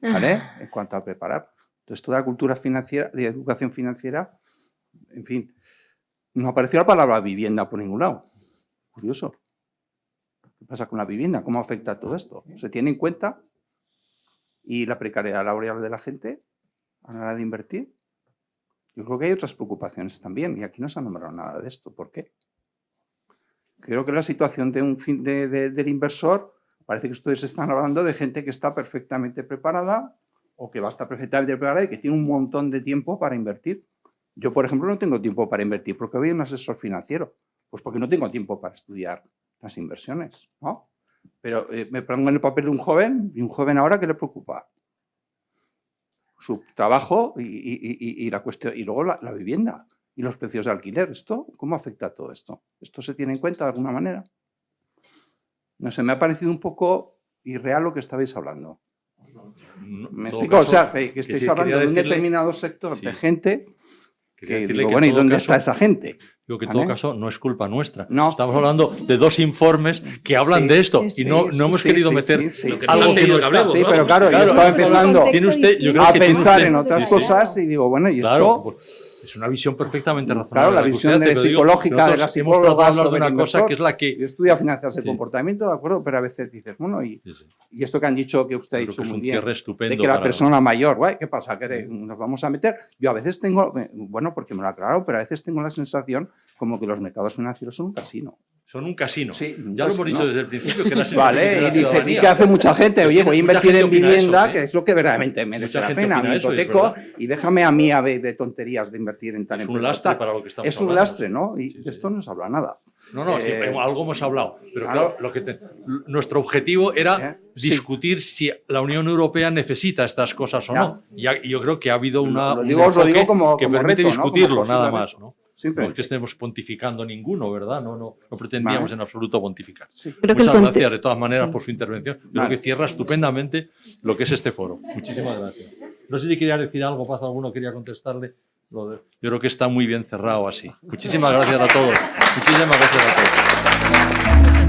¿vale? En cuanto a preparar. Entonces, toda la cultura financiera, de educación financiera, en fin, no apareció la palabra vivienda por ningún lado. Curioso. ¿Qué pasa con la vivienda? ¿Cómo afecta todo esto? ¿Se tiene en cuenta? ¿Y la precariedad laboral de la gente a la hora de invertir? Yo creo que hay otras preocupaciones también, y aquí no se ha nombrado nada de esto. ¿Por qué? Creo que la situación del inversor, parece que ustedes están hablando de gente que está perfectamente preparada, o que va a estar perfectamente preparada y que tiene un montón de tiempo para invertir. Yo, por ejemplo, no tengo tiempo para invertir porque voy a un asesor financiero. Pues porque no tengo tiempo para estudiar las inversiones, ¿no? Pero me pongo en el papel de un joven, y un joven ahora, ¿qué le preocupa? Su trabajo y la cuestión, y luego la vivienda y los precios de alquiler. ¿Esto cómo afecta a todo esto? ¿Esto se tiene en cuenta de alguna manera? No sé, me ha parecido un poco irreal lo que estabais hablando. ¿Me explico? O sea, que estáis hablando de un determinado sector de gente que digo, bueno, ¿y dónde está esa gente? Digo que en todo caso no es culpa nuestra. No. Estamos hablando de dos informes que hablan de esto y no hemos querido meter algo que no está. Sí, pero claro, yo estaba empezando Tiene usted, yo creo a que pensar tiene en usted, otras cosas y digo, bueno, y claro, esto... es una visión perfectamente razonable. Claro, la que usted visión hace, pero digo, psicológica de la nosotros hemos tratado de psicóloga hablar de sobre una el cosa inversor. que es la que... Yo estudio finanzas de Sí. comportamiento, de acuerdo, pero a veces dices, bueno, y Sí. esto que han dicho, que usted ha Creo dicho que es muy un bien, cierre estupendo de que la para- persona mayor, guay, ¿qué pasa? ¿Que nos vamos a meter? Yo a veces tengo, bueno, porque me lo aclaro, pero a veces tengo la sensación como que los mercados financieros son un casino. Son un casino. Sí, ya lo hemos dicho desde el principio que las Vale, y inversiones de la dice, ¿y ciudadanía. qué hace mucha gente? Oye, voy a Mucha invertir gente en opina vivienda, eso, que es lo que verdaderamente merece Mucha la gente pena. opina Me eso, es hipoteco verdad. y déjame a mí de tonterías de invertir en tal Es un empresa. lastre tal. para lo que estamos Es un hablando. lastre, ¿no? Y Sí, de esto no se habla nada. No, sí, algo hemos hablado. Pero claro. claro, nuestro objetivo era Sí. discutir si la Unión Europea necesita estas cosas o Ya. no. Y yo creo que ha habido una, Os lo digo enfoque como que permite reto, ¿no? Como discutirlo, posible nada reto. más. ¿no? Simplemente. No es que estemos pontificando ninguno, ¿verdad? No pretendíamos Vale. en absoluto pontificar. Sí. Creo que Muchas el gracias de todas maneras por su intervención. Creo Vale. que cierra estupendamente lo que es este foro. Muchísimas gracias. No sé si quería decir algo, Paz, alguno quería contestarle. Yo creo que está muy bien cerrado así. Muchísimas gracias a todos. Muchísimas gracias a todos.